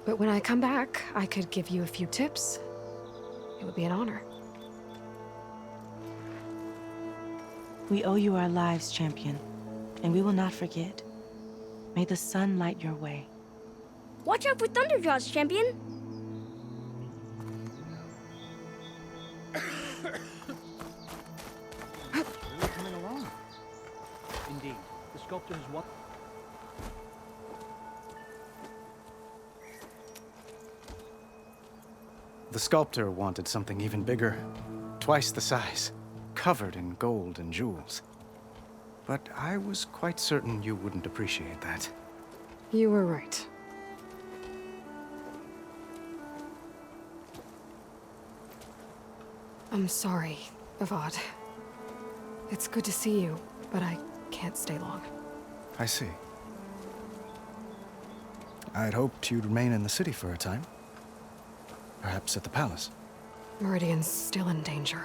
But when I come back, I could give you a few tips. It would be an honor. We owe you our lives, champion, and we will not forget. May the sun light your way. Watch out for Thunderjaws, champion! Really coming along. Indeed, the sculptor is what? The sculptor wanted something even bigger, twice the size, covered in gold and jewels. But I was quite certain you wouldn't appreciate that. You were right. I'm sorry, Avad. It's good to see you, but I can't stay long. I see. I'd hoped you'd remain in the city for a time. Perhaps at the palace. Meridian's still in danger.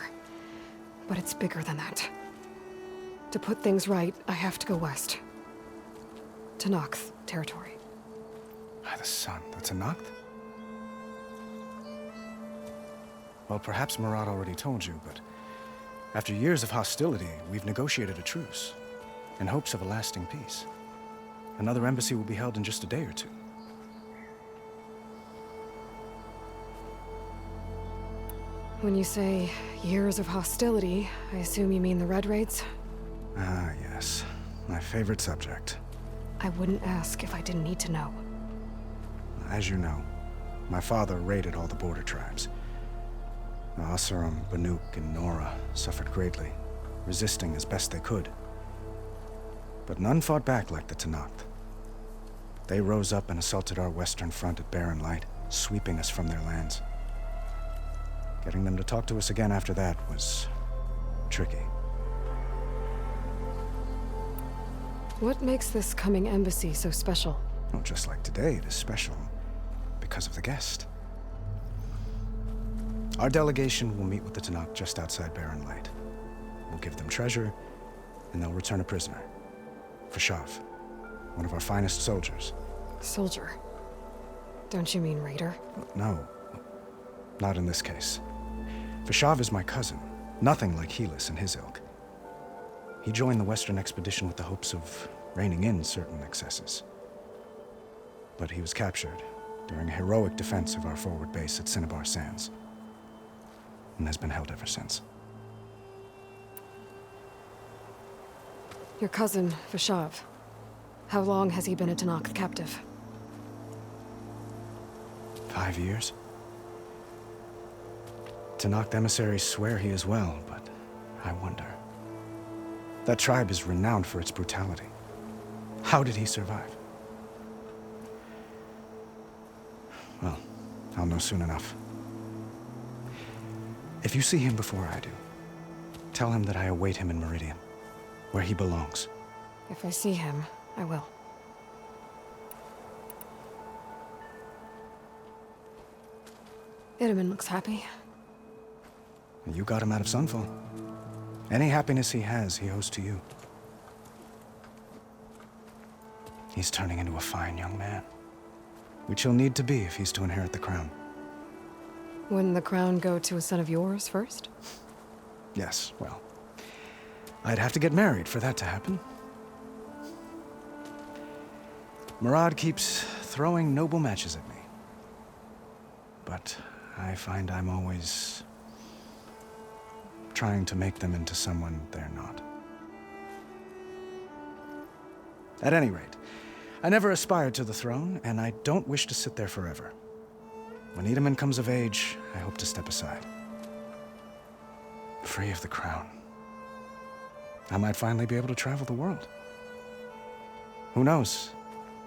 But it's bigger than that. To put things right, I have to go west. To Nox territory. By the sun, that's a Noct? Well, perhaps Murad already told you, but after years of hostility, we've negotiated a truce, in hopes of a lasting peace. Another embassy will be held in just a day or two. When you say years of hostility, I assume you mean the Red Raids? Ah, yes. My favorite subject. I wouldn't ask if I didn't need to know. As you know, my father raided all the border tribes. The Asuram, Banuk, and Nora suffered greatly, resisting as best they could. But none fought back like the Tanath. They rose up and assaulted our western front at Barren Light, sweeping us from their lands. Getting them to talk to us again after that was tricky. What makes this coming embassy so special? Well, just like today, it is special because of the guest. Our delegation will meet with the Talanah just outside Barren Light. We'll give them treasure, and they'll return a prisoner. Vashav, one of our finest soldiers. Soldier? Don't you mean raider? No, not in this case. Vashav is my cousin, nothing like Helis and his ilk. He joined the Western expedition with the hopes of reining in certain excesses. But he was captured during a heroic defense of our forward base at Cinnabar Sands, and has been held ever since. Your cousin, Vashav. How long has he been a Talanah captive? 5 years. Talanah emissaries swear he is well, but I wonder. That tribe is renowned for its brutality. How did he survive? Well, I'll know soon enough. If you see him before I do, tell him that I await him in Meridian, where he belongs. If I see him, I will. Erend looks happy. You got him out of Sunfall. Any happiness he has, he owes to you. He's turning into a fine young man, which he'll need to be if he's to inherit the crown. Wouldn't the crown go to a son of yours first? Yes, well, I'd have to get married for that to happen. Murad keeps throwing noble matches at me. But I find I'm always trying to make them into someone they're not. At any rate, I never aspired to the throne, and I don't wish to sit there forever. When Edaman comes of age, I hope to step aside. Free of the crown. I might finally be able to travel the world. Who knows?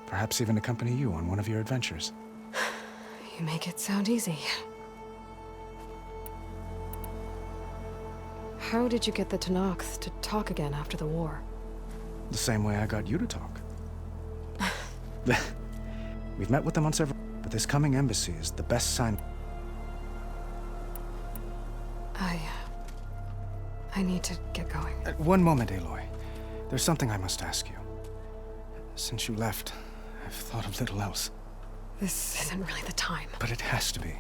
Perhaps even accompany you on one of your adventures. You make it sound easy. How did you get the Talanah to talk again after the war? The same way I got you to talk. We've met with them on several, but this coming embassy is the best sign. I need to get going. One moment, Aloy. There's something I must ask you. Since you left, I've thought of little else. This isn't really the time. But it has to be.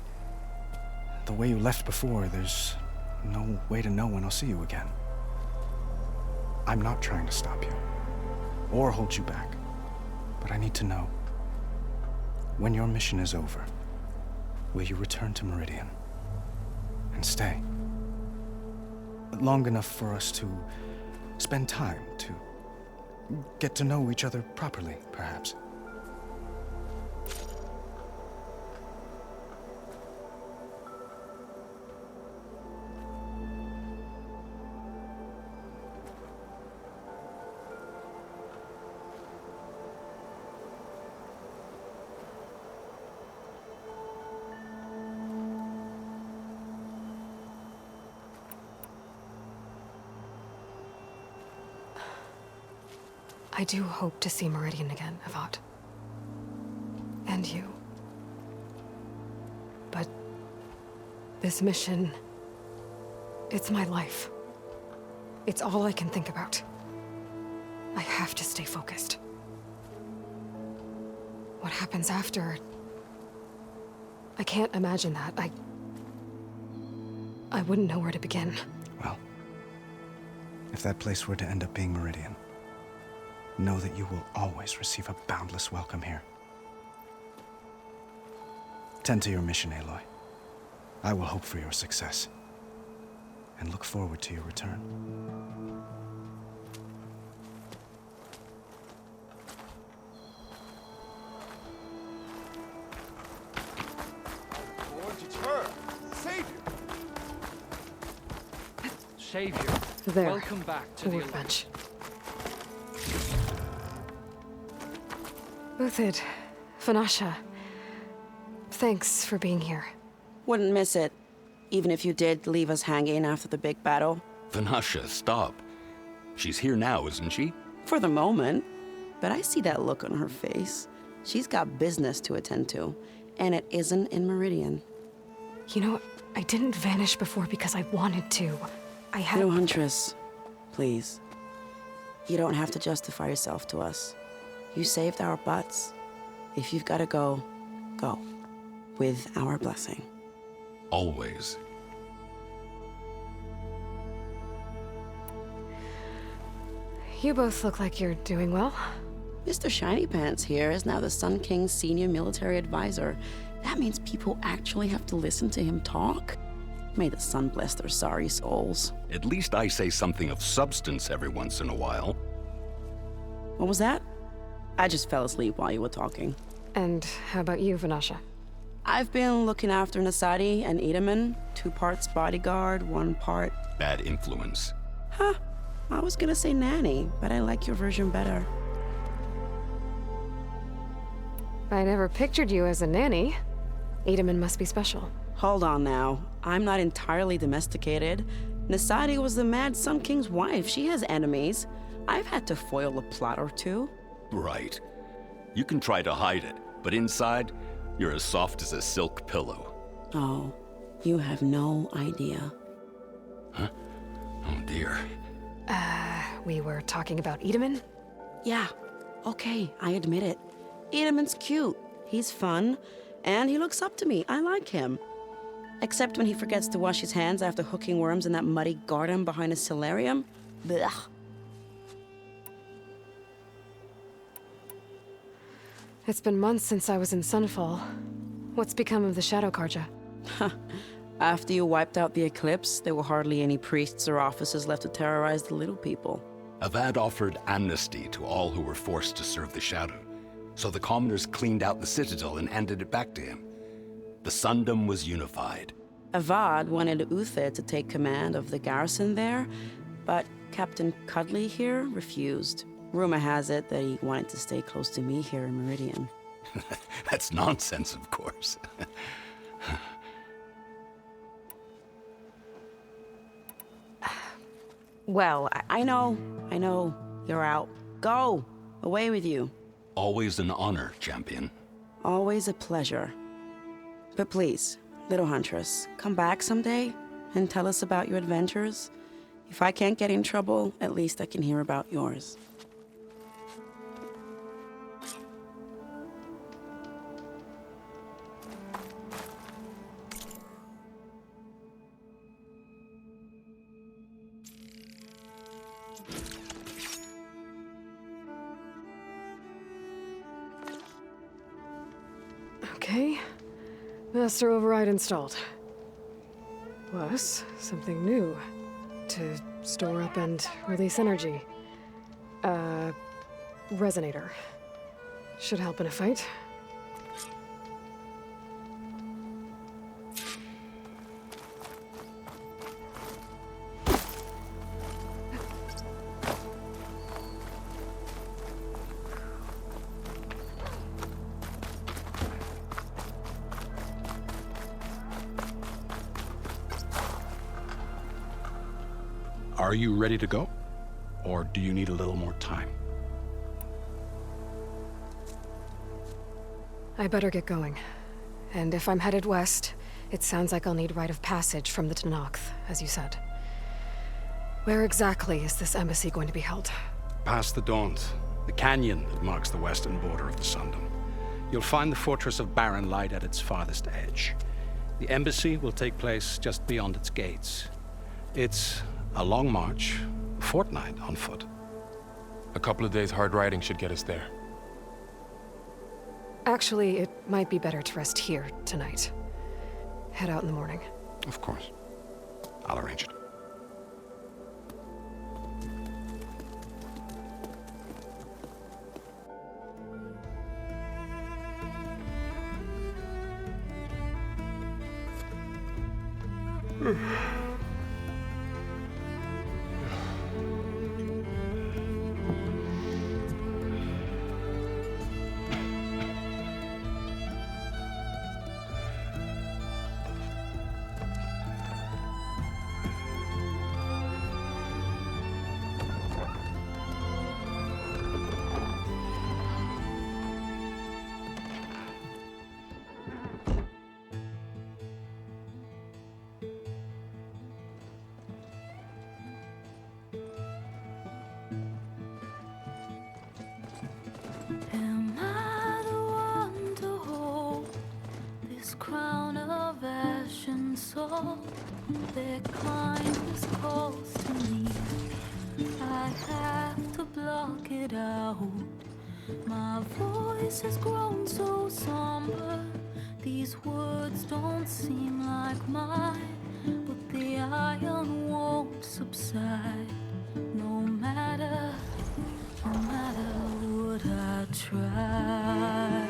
The way you left before, there's no way to know when I'll see you again. I'm not trying to stop you, or hold you back. But I need to know, when your mission is over, will you return to Meridian and stay? Long enough for us to spend time, to get to know each other properly, perhaps. I do hope to see Meridian again, Avad. And you. But this mission, it's my life. It's all I can think about. I have to stay focused. What happens after? I can't imagine that. I wouldn't know where to begin. Well, if that place were to end up being Meridian, know that you will always receive a boundless welcome here. Tend to your mission, Aloy. I will hope for your success, and look forward to your return. Forge, it's her! Savior! Savior, there. Welcome back to the bench. Uthid, Vanasha, thanks for being here. Wouldn't miss it, even if you did leave us hanging after the big battle. Vanasha, stop. She's here now, isn't she? For the moment. But I see that look on her face. She's got business to attend to, and it isn't in Meridian. You know, I didn't vanish before because I wanted to. I had... No, Huntress. Please. You don't have to justify yourself to us. You saved our butts. If you've got to go, go. With our blessing. Always. You both look like you're doing well. Mr. Shiny Pants here is now the Sun King's senior military advisor. That means people actually have to listen to him talk? May the sun bless their sorry souls. At least I say something of substance every once in a while. What was that? I just fell asleep while you were talking. And how about you, Vanasha? I've been looking after Nasadi and Edaman. 2 parts bodyguard, 1 part... Bad influence. Huh. I was gonna say nanny, but I like your version better. I never pictured you as a nanny. Edaman must be special. Hold on now. I'm not entirely domesticated. Nasadi was the Mad Sun King's wife. She has enemies. I've had to foil a plot or 2. Right. You can try to hide it, but inside, you're as soft as a silk pillow. Oh, you have no idea. Huh? Oh dear. We were talking about Edaman? Yeah, okay, I admit it. Edaman's cute. He's fun, and he looks up to me. I like him. Except when he forgets to wash his hands after hooking worms in that muddy garden behind a solarium. Blech. It's been months since I was in Sunfall. What's become of the Shadow Karja? After you wiped out the eclipse, there were hardly any priests or officers left to terrorize the little people. Avad offered amnesty to all who were forced to serve the Shadow, so the commoners cleaned out the citadel and handed it back to him. The Sundom was unified. Avad wanted Uthid to take command of the garrison there, but Captain Cuddly here refused. Rumor has it that he wanted to stay close to me here in Meridian. That's nonsense, of course. Well, I know. You're out. Go! Away with you. Always an honor, champion. Always a pleasure. But please, little Huntress, come back someday and tell us about your adventures. If I can't get in trouble, at least I can hear about yours. Okay. Master override installed. Plus, something new. To store up and release energy. Resonator. Should help in a fight. Are you ready to go? Or do you need a little more time? I better get going. And if I'm headed west, it sounds like I'll need rite of passage from the Tenakth, as you said. Where exactly is this embassy going to be held? Past the Daunt, the canyon that marks the western border of the Sundom. You'll find the fortress of Barren Light at its farthest edge. The embassy will take place just beyond its gates. It's a long march, a fortnight on foot. A couple of days hard riding should get us there. Actually, it might be better to rest here tonight. Head out in the morning. Of course. I'll arrange it. all their kindness calls to me. I have to block it out. My voice has grown so somber. These words don't seem like mine, but the iron won't subside. No matter what I try.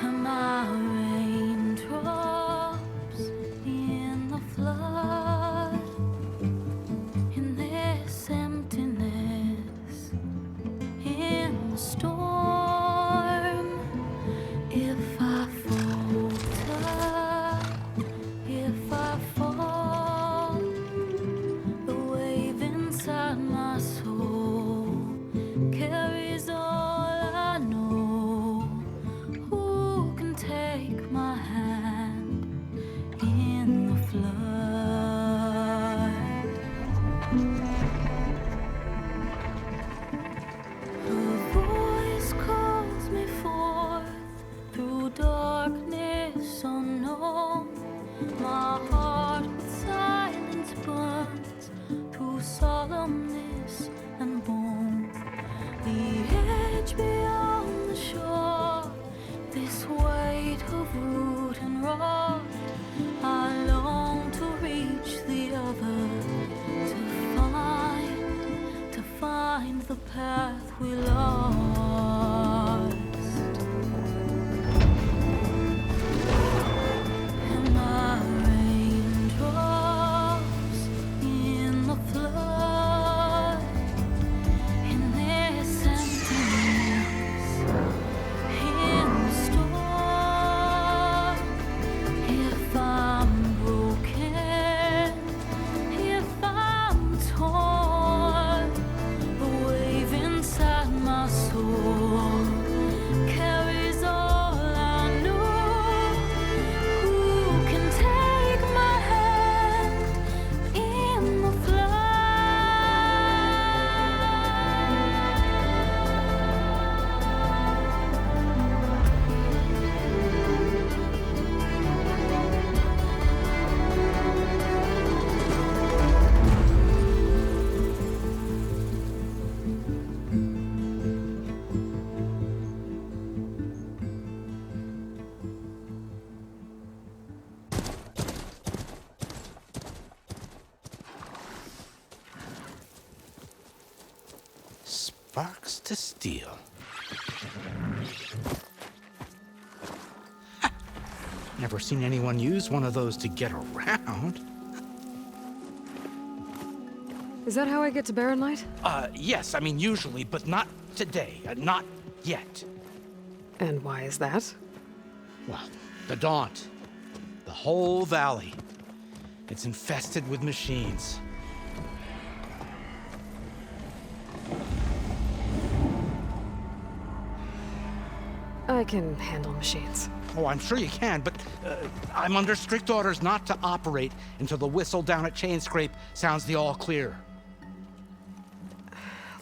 And my raindrops in the flood, in this emptiness, in the storm. If I falter, if I fall, the wave inside my soul carries all I know. Who can take my hand in the flood? Her voice calls me forth through darkness unknown. My heart with silence burns through solemnness and bone. The edge beyond the shore, this weight of root and rod. I long to reach the other, to find the path we lost. And my raindrops in the flood, in this emptiness, in the storm. If I'm broken, if I'm torn, the wave inside my soul carries all I know. Who can take my hand in the Sparks to steel. Never seen anyone use one of those to get around. Is that how I get to Barren Light? Yes, I mean usually, but not today. Not yet. And why is that? Well, the Daunt. The whole valley. It's infested with machines. I can handle machines. Oh, I'm sure you can, but I'm under strict orders not to operate until the whistle down at Chainscrape sounds the all clear.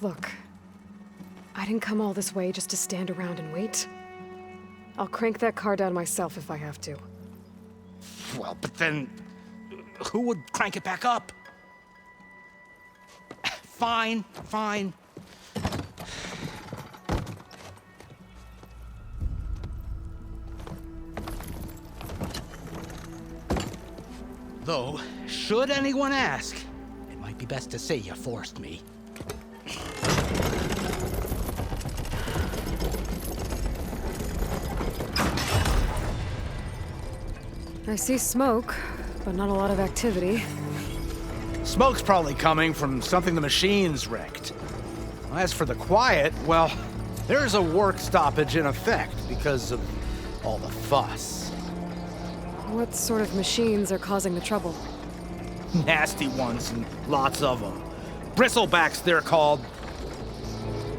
Look, I didn't come all this way just to stand around and wait. I'll crank that car down myself if I have to. Well, but then who would crank it back up? Fine, fine. Though, should anyone ask, it might be best to say you forced me. I see smoke, but not a lot of activity. Smoke's probably coming from something the machines wrecked. As for the quiet, well, there's a work stoppage in effect because of all the fuss. What sort of machines are causing the trouble? Nasty ones, and lots of them. Bristlebacks, they're called.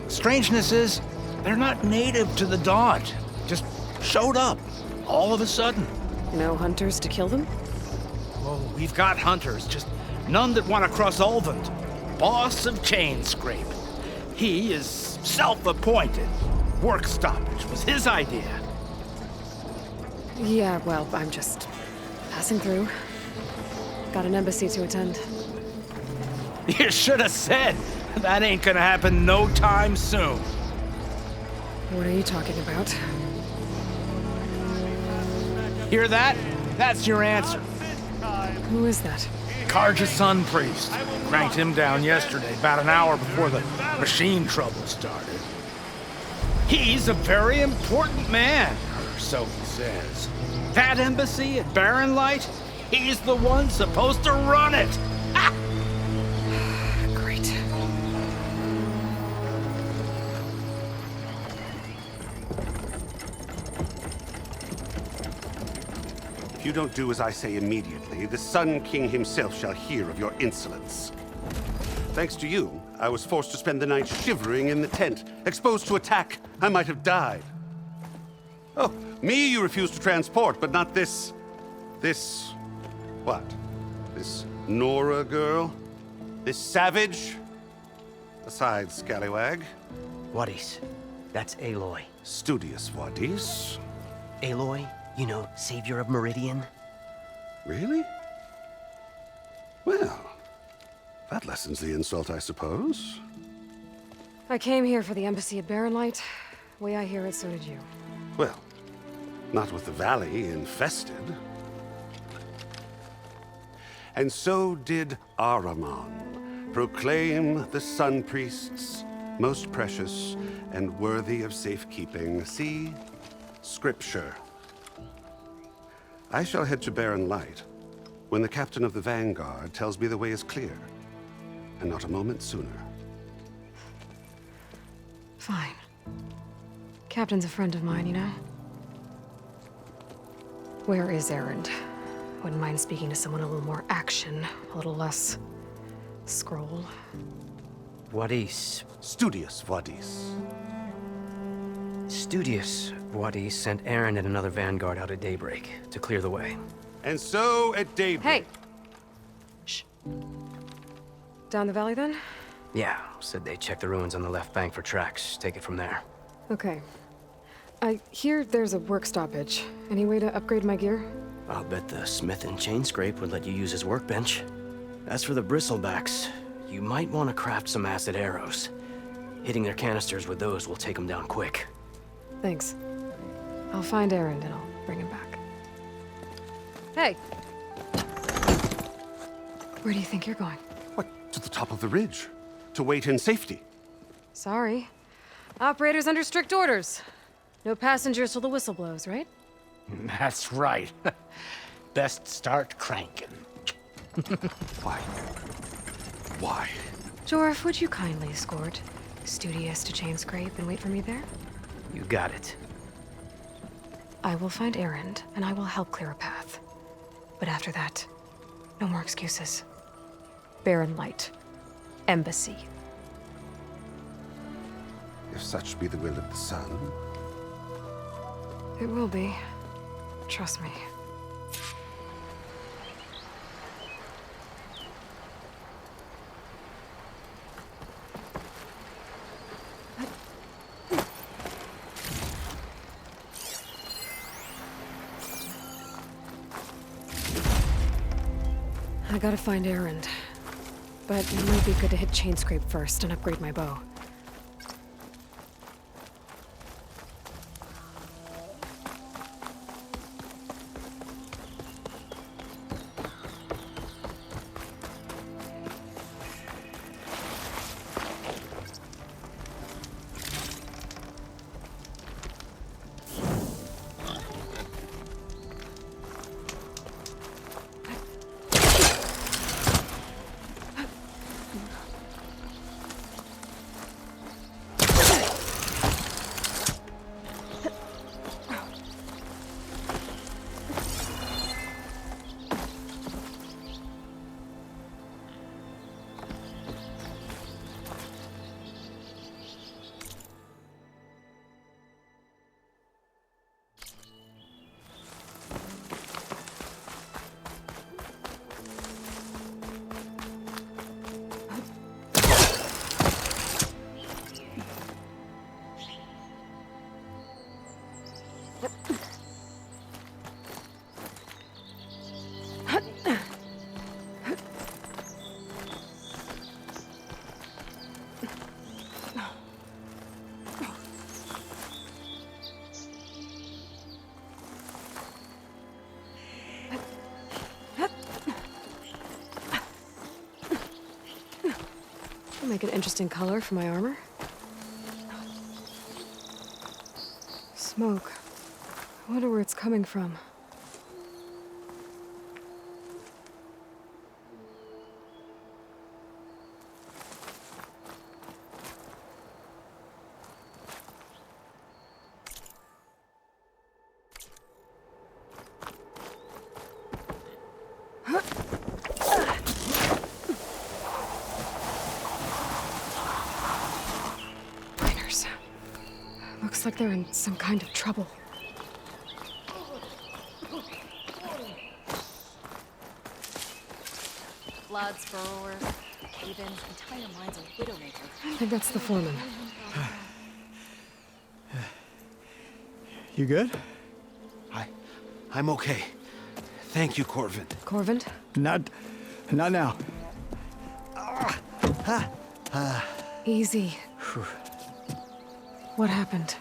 Strangeness is, they're not native to the Daunt. Just showed up, all of a sudden. No hunters to kill them? Oh, we've got hunters, just none that want to cross Ulvund. Boss of Chainscrape. He is self-appointed. Work stoppage was his idea. Yeah, well, I'm just passing through. Got an embassy to attend. You should have said. That ain't gonna happen no time soon. What are you talking about? Hear that? That's your answer. Who is that? Carja's son priest. Cranked him down yesterday, about an hour before the machine trouble started. He's a very important man, or so he says. That embassy at Barren Light, he's the one supposed to run it. Ha! Great. If you don't do as I say immediately, the Sun King himself shall hear of your insolence. Thanks to you, I was forced to spend the night shivering in the tent. Exposed to attack, I might have died. Oh, me you refuse to transport, but not this... what? This Nora girl? This savage? Besides, scallywag. Vuadis. That's Aloy. Studious Vuadis. Aloy, you know, savior of Meridian. Really? Well, that lessens the insult, I suppose. I came here for the embassy at Barren Light. Way I hear it, so did you. Well, not with the valley infested. And so did Ahriman proclaim the Sun Priests most precious and worthy of safekeeping. See? Scripture. I shall head to Barren Light when the captain of the Vanguard tells me the way is clear, and not a moment sooner. Fine. Captain's a friend of mine, you know? Where is Erend? Wouldn't mind speaking to someone a little more action, a little less scroll. Vuadis. Studious Vuadis. Studious Vuadis sent Erend and another vanguard out at daybreak to clear the way. And so at daybreak... Hey! Shh. Down the valley, then? Yeah, said they checked the ruins on the left bank for tracks. Take it from there. Okay. I hear there's a work stoppage. Any way to upgrade my gear? I'll bet the smith and chain scrape would let you use his workbench. As for the bristlebacks, you might want to craft some acid arrows. Hitting their canisters with those will take them down quick. Thanks. I'll find Erend and I'll bring him back. Hey! Where do you think you're going? What? To the top of the ridge. To wait in safety. Sorry. Operator's under strict orders. No passengers till the whistle blows, right? That's right. Best start cranking. Why? Why? Jorf, would you kindly escort Studious to Chain Scrape and wait for me there? You got it. I will find Erend, and I will help clear a path. But after that, no more excuses. Barren Light. Embassy. If such be the will of the sun. It will be. Trust me. I gotta find Erend. But it might be good to hit Chain Scrape first and upgrade my bow. Make an interesting color for my armor. Smoke. I wonder where it's coming from. Miners. Looks like they're in some kind of trouble. Floods, burrowers, cave-ins, entire mines of widowmakers. I think that's the foreman. You good? I'm okay. Thank you, Corvin. Corvin? Not now. Easy. What happened?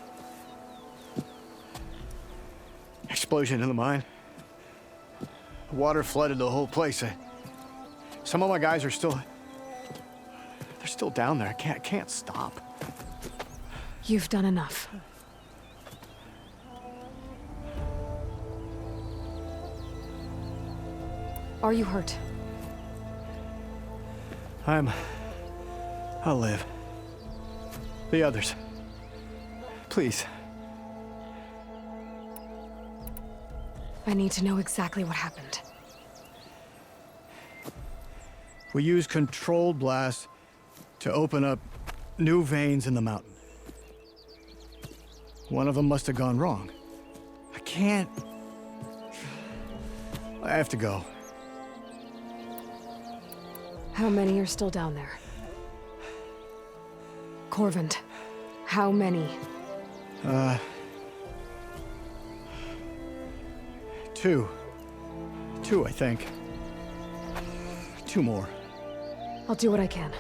Explosion in the mine. Water flooded the whole place. Some of my guys are still... They're still down there. I can't stop. You've done enough. Are you hurt? I'll live. The others. Please. I need to know exactly what happened. We used controlled blasts to open up new veins in the mountain. One of them must have gone wrong. I have to go. How many are still down there? Corvin, how many? Two, I think. 2 more. I'll do what I can.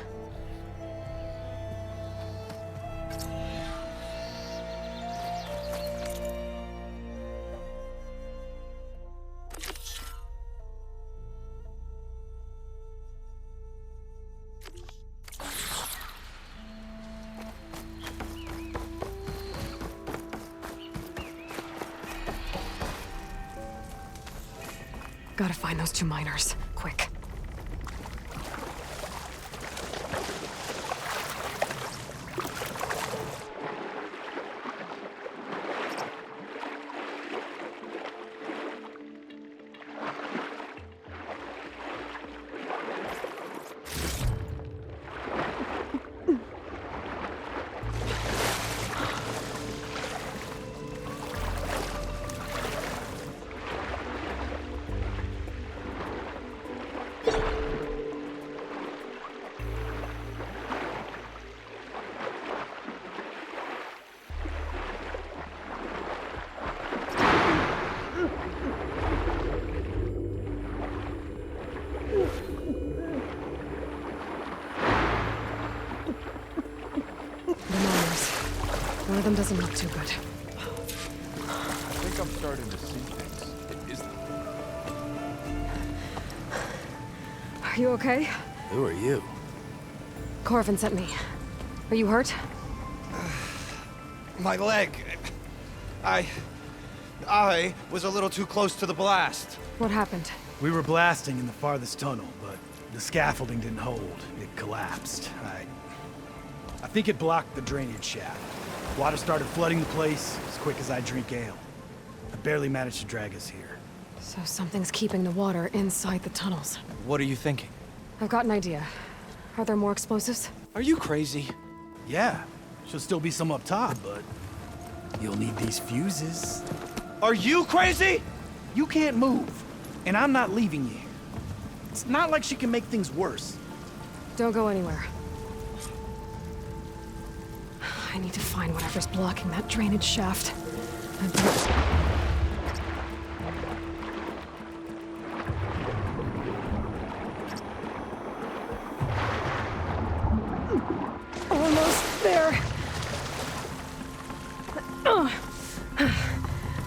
Gotta find those 2 miners, quick. One of them doesn't look too good. I think I'm starting to see things. Is Are you okay? Who are you? Corvin sent me. Are you hurt? My leg. I was a little too close to the blast. What happened? We were blasting in the farthest tunnel, but the scaffolding didn't hold. It collapsed. I think it blocked the drainage shaft. Water started flooding the place as quick as I drink ale. I barely managed to drag us here. So something's keeping the water inside the tunnels. What are you thinking? I've got an idea. Are there more explosives? Are you crazy? Yeah, should still be some up top, but you'll need these fuses. Are you crazy? You can't move, and I'm not leaving you here. It's not like she can make things worse. Don't go anywhere. I need to find whatever's blocking that drainage shaft. Almost there.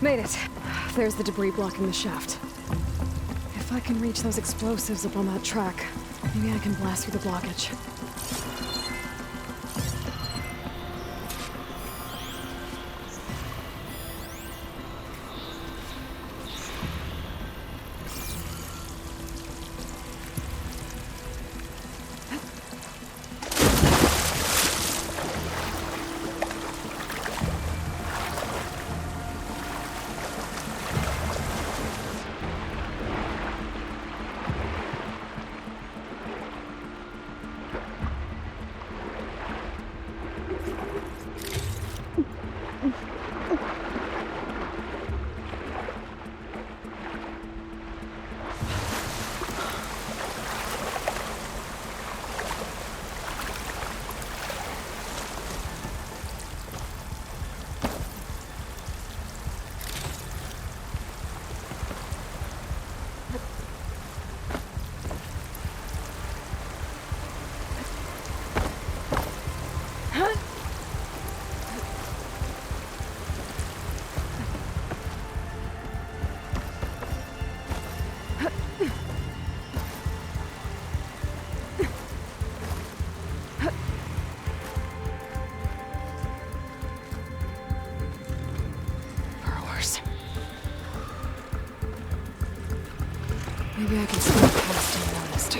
Made it. There's the debris blocking the shaft. If I can reach those explosives up on that track, maybe I can blast through the blockage. Maybe I can slip past unnoticed.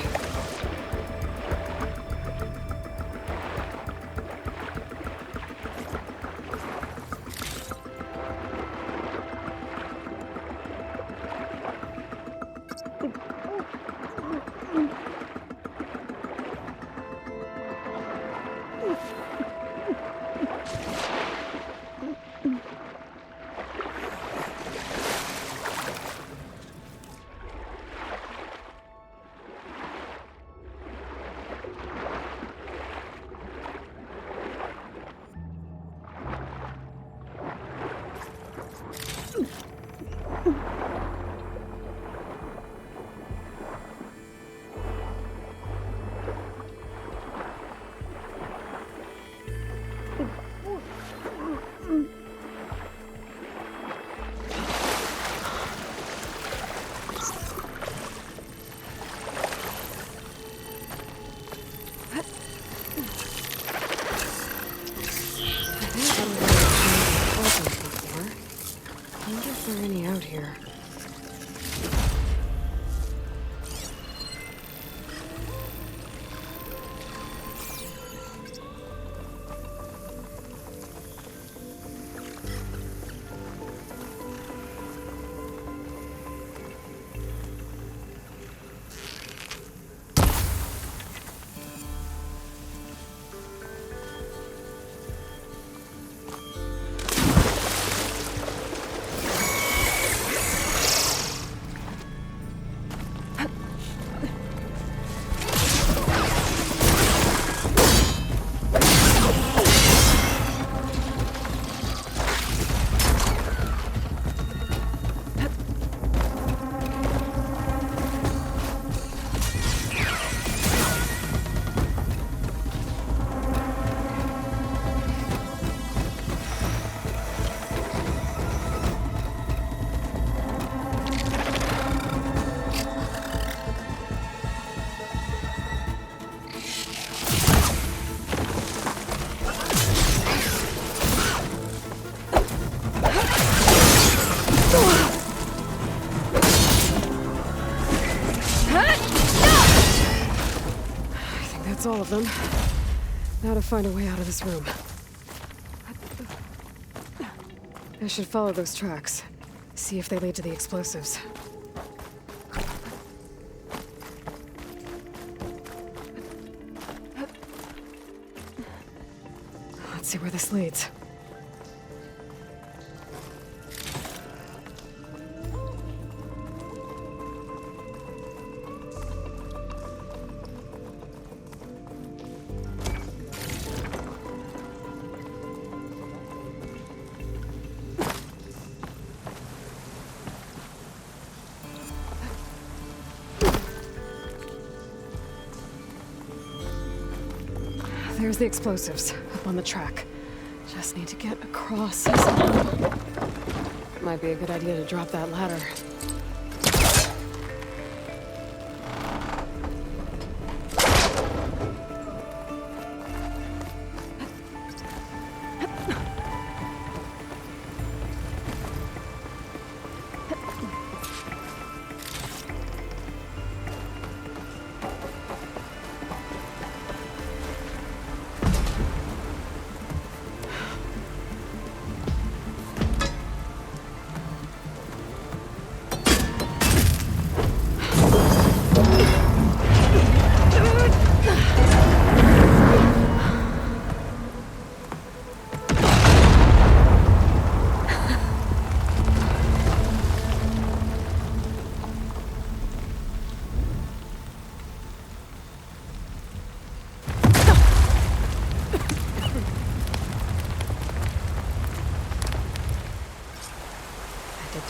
Here. That's all of them. Now to find a way out of this room. I should follow those tracks. See if they lead to the explosives. Let's see where this leads. There's the explosives, up on the track. Just need to get across. Might be a good idea to drop that ladder.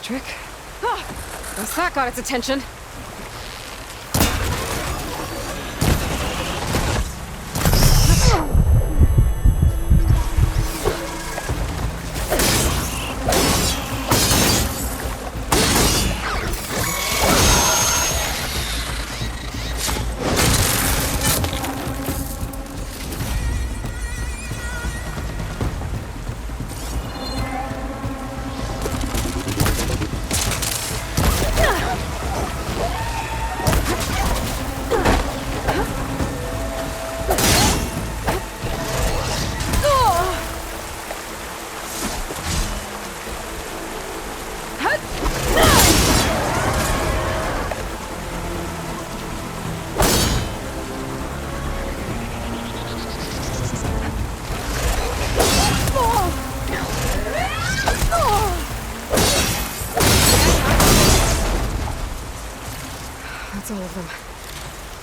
Trick. Ah! Once that got its attention. That's all of them.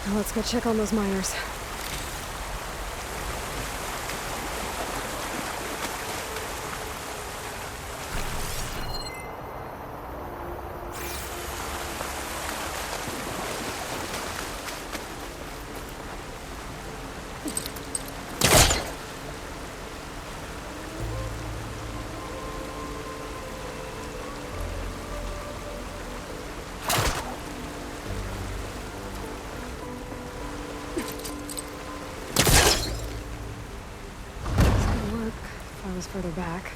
Now let's go check on those miners. Further back.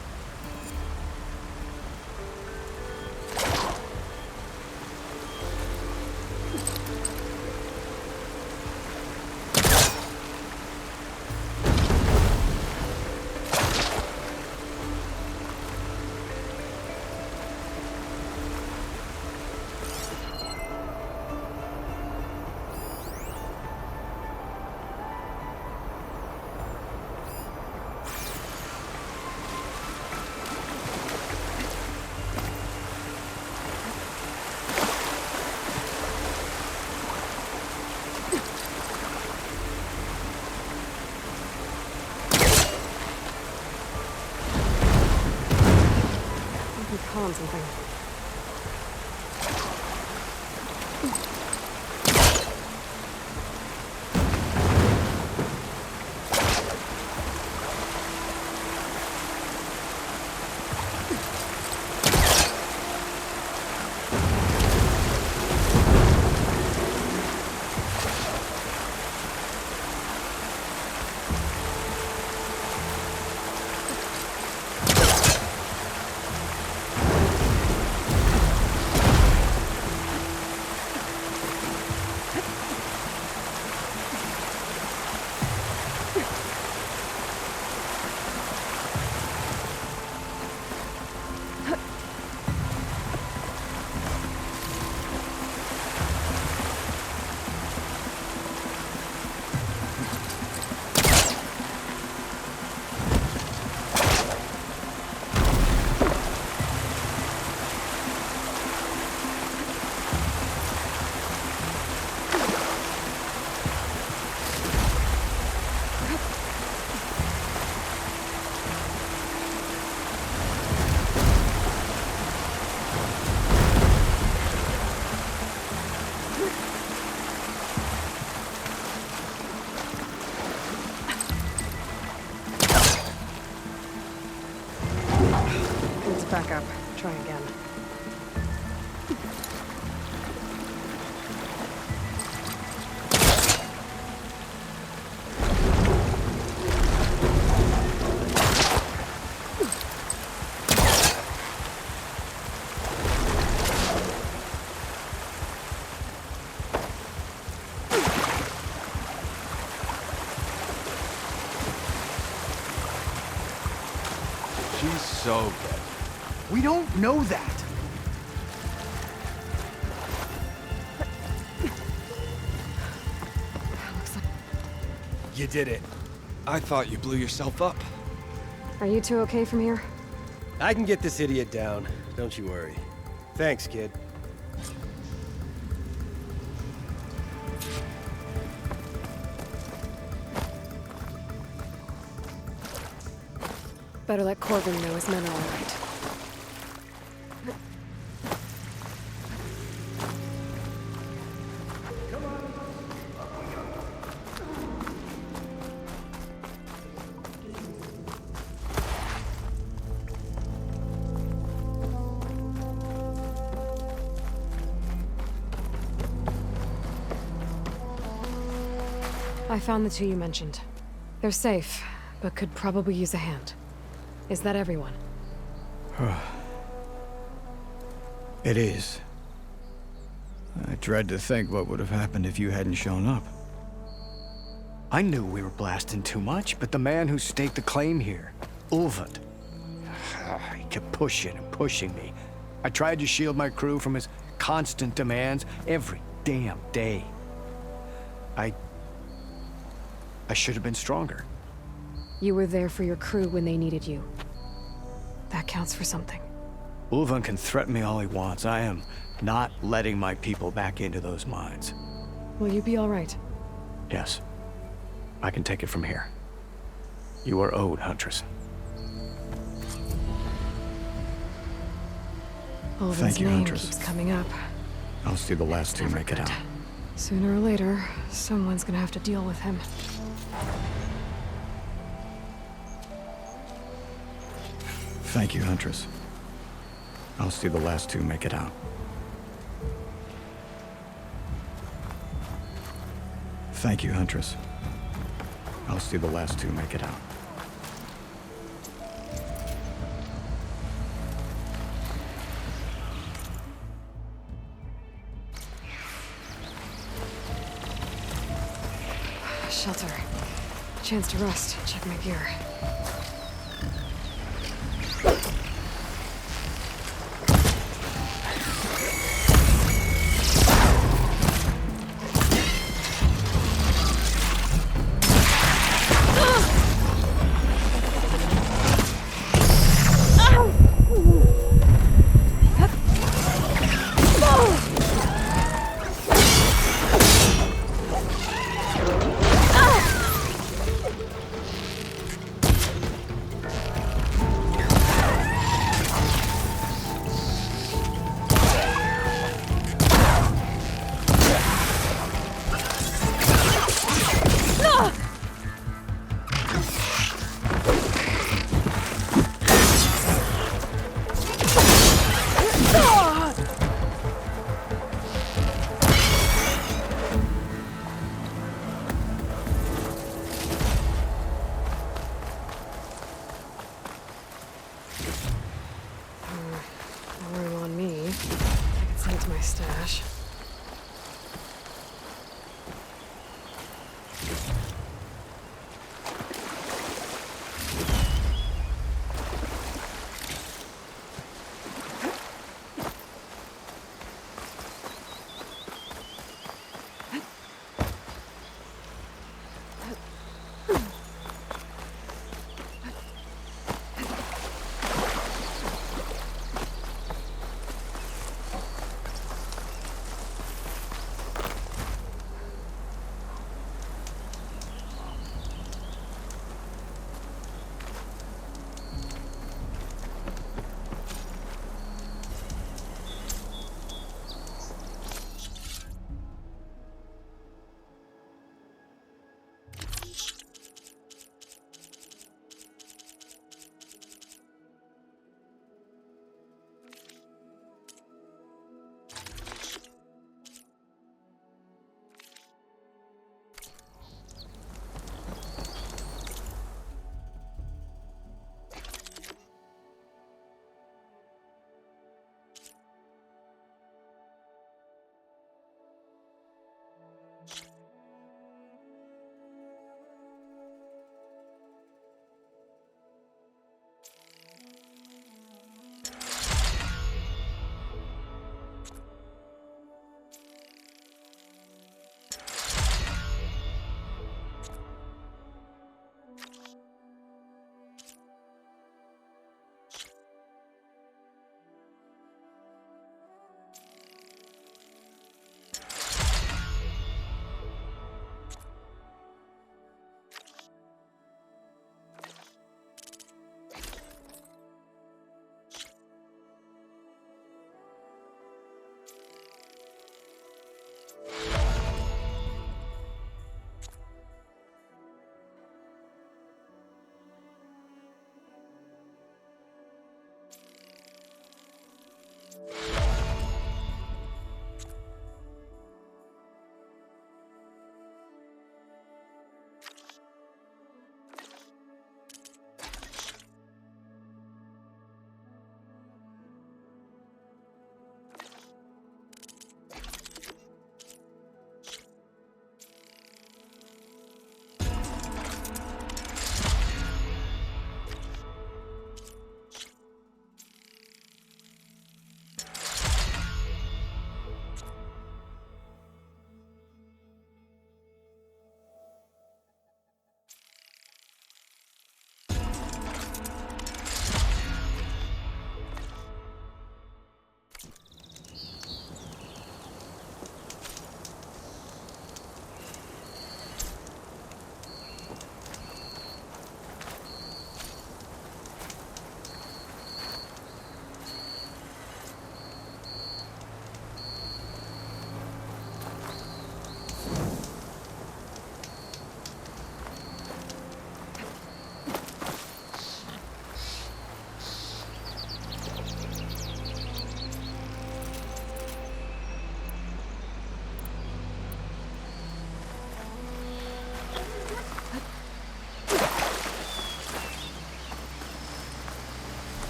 Calling something. Back up. Try again. She's so good. We don't know that. You did it. I thought you blew yourself up. Are you two okay from here? I can get this idiot down. Don't you worry. Thanks, kid. Better let Corbin know his men are all right. I found the two you mentioned. They're safe, but could probably use a hand. Is that everyone? It is. I dread to think what would have happened if you hadn't shown up. I knew we were blasting too much, but the man who staked the claim here, Uthid, he kept pushing and pushing me. I tried to shield my crew from his constant demands every damn day. I should have been stronger. You were there for your crew when they needed you. That counts for something. Ulvan can threaten me all he wants. I am not letting my people back into those mines. Will you be all right? Yes. I can take it from here. You are owed, Huntress. Ulvan's Thank you, name Huntress. keeps coming up. I'll see the last two make it out. Sooner or later, someone's gonna have to deal with him. Thank you, Huntress. I'll see the last two make it out. Thank you, Huntress. I'll see the last two make it out. Shelter. Chance to rest. Check my gear.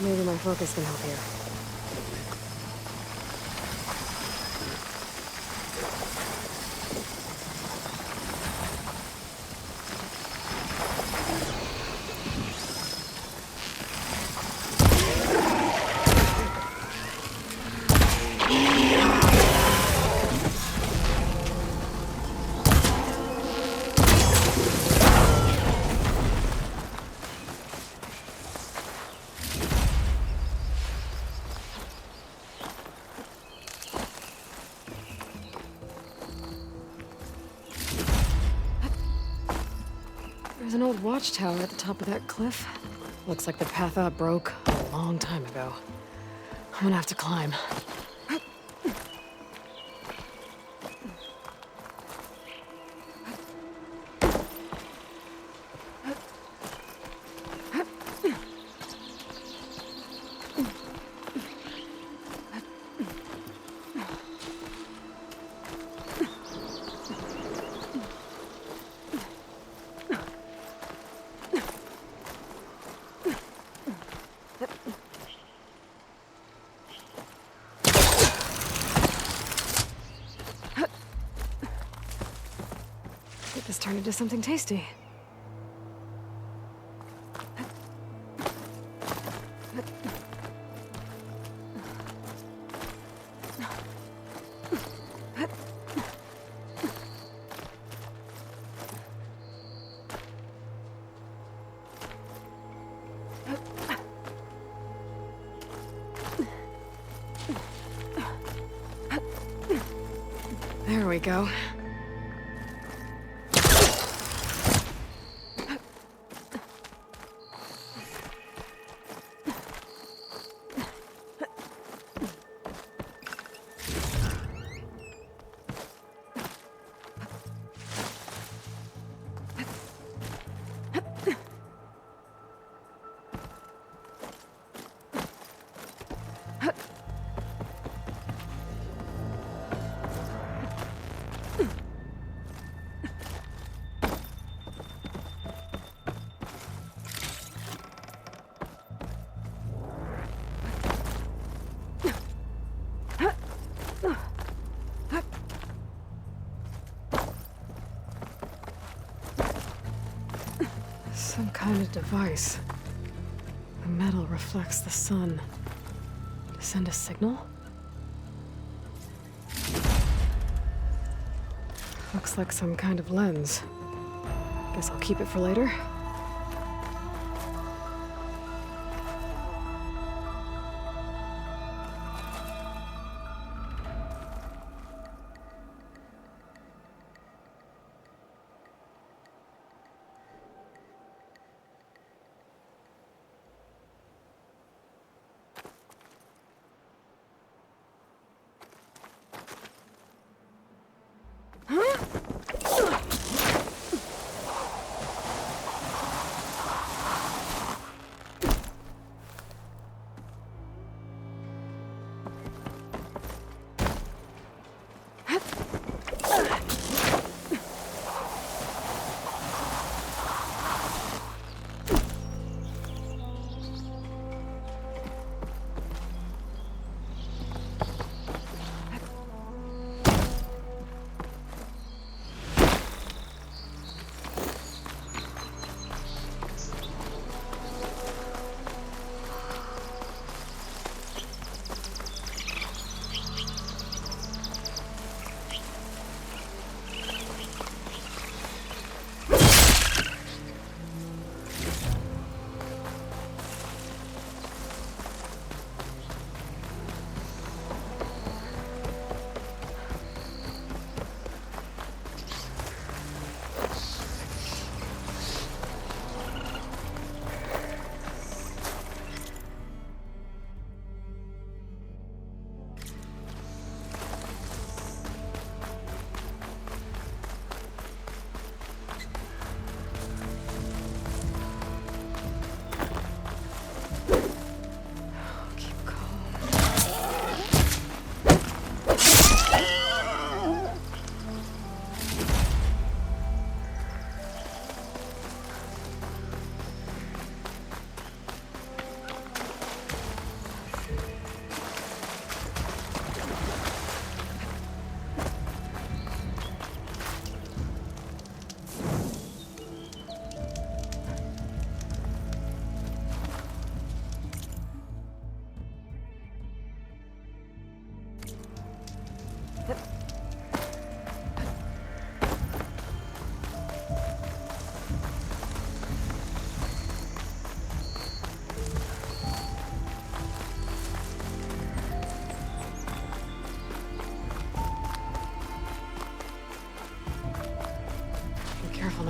Maybe my focus can help here. There's an old watchtower at the top of that cliff. Looks like the path up broke a long time ago. I'm gonna have to climb. Get this turned into something tasty. There we go. Some kind of device. The metal reflects the sun. To send a signal? Looks like some kind of lens. Guess I'll keep it for later.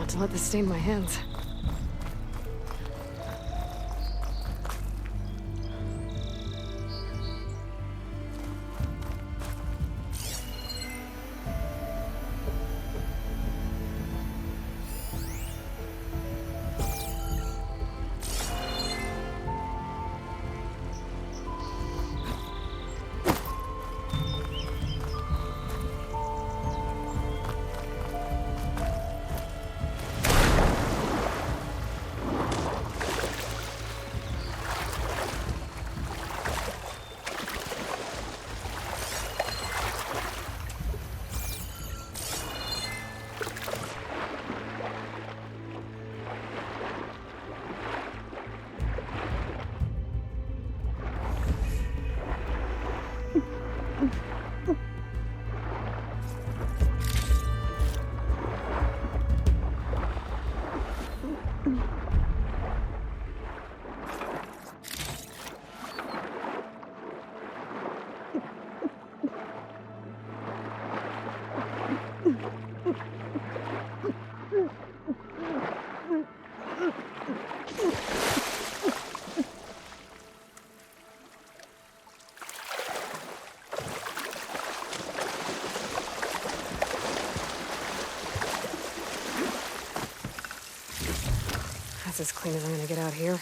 not to let this stain my hands. That's as clean as I'm gonna get out here.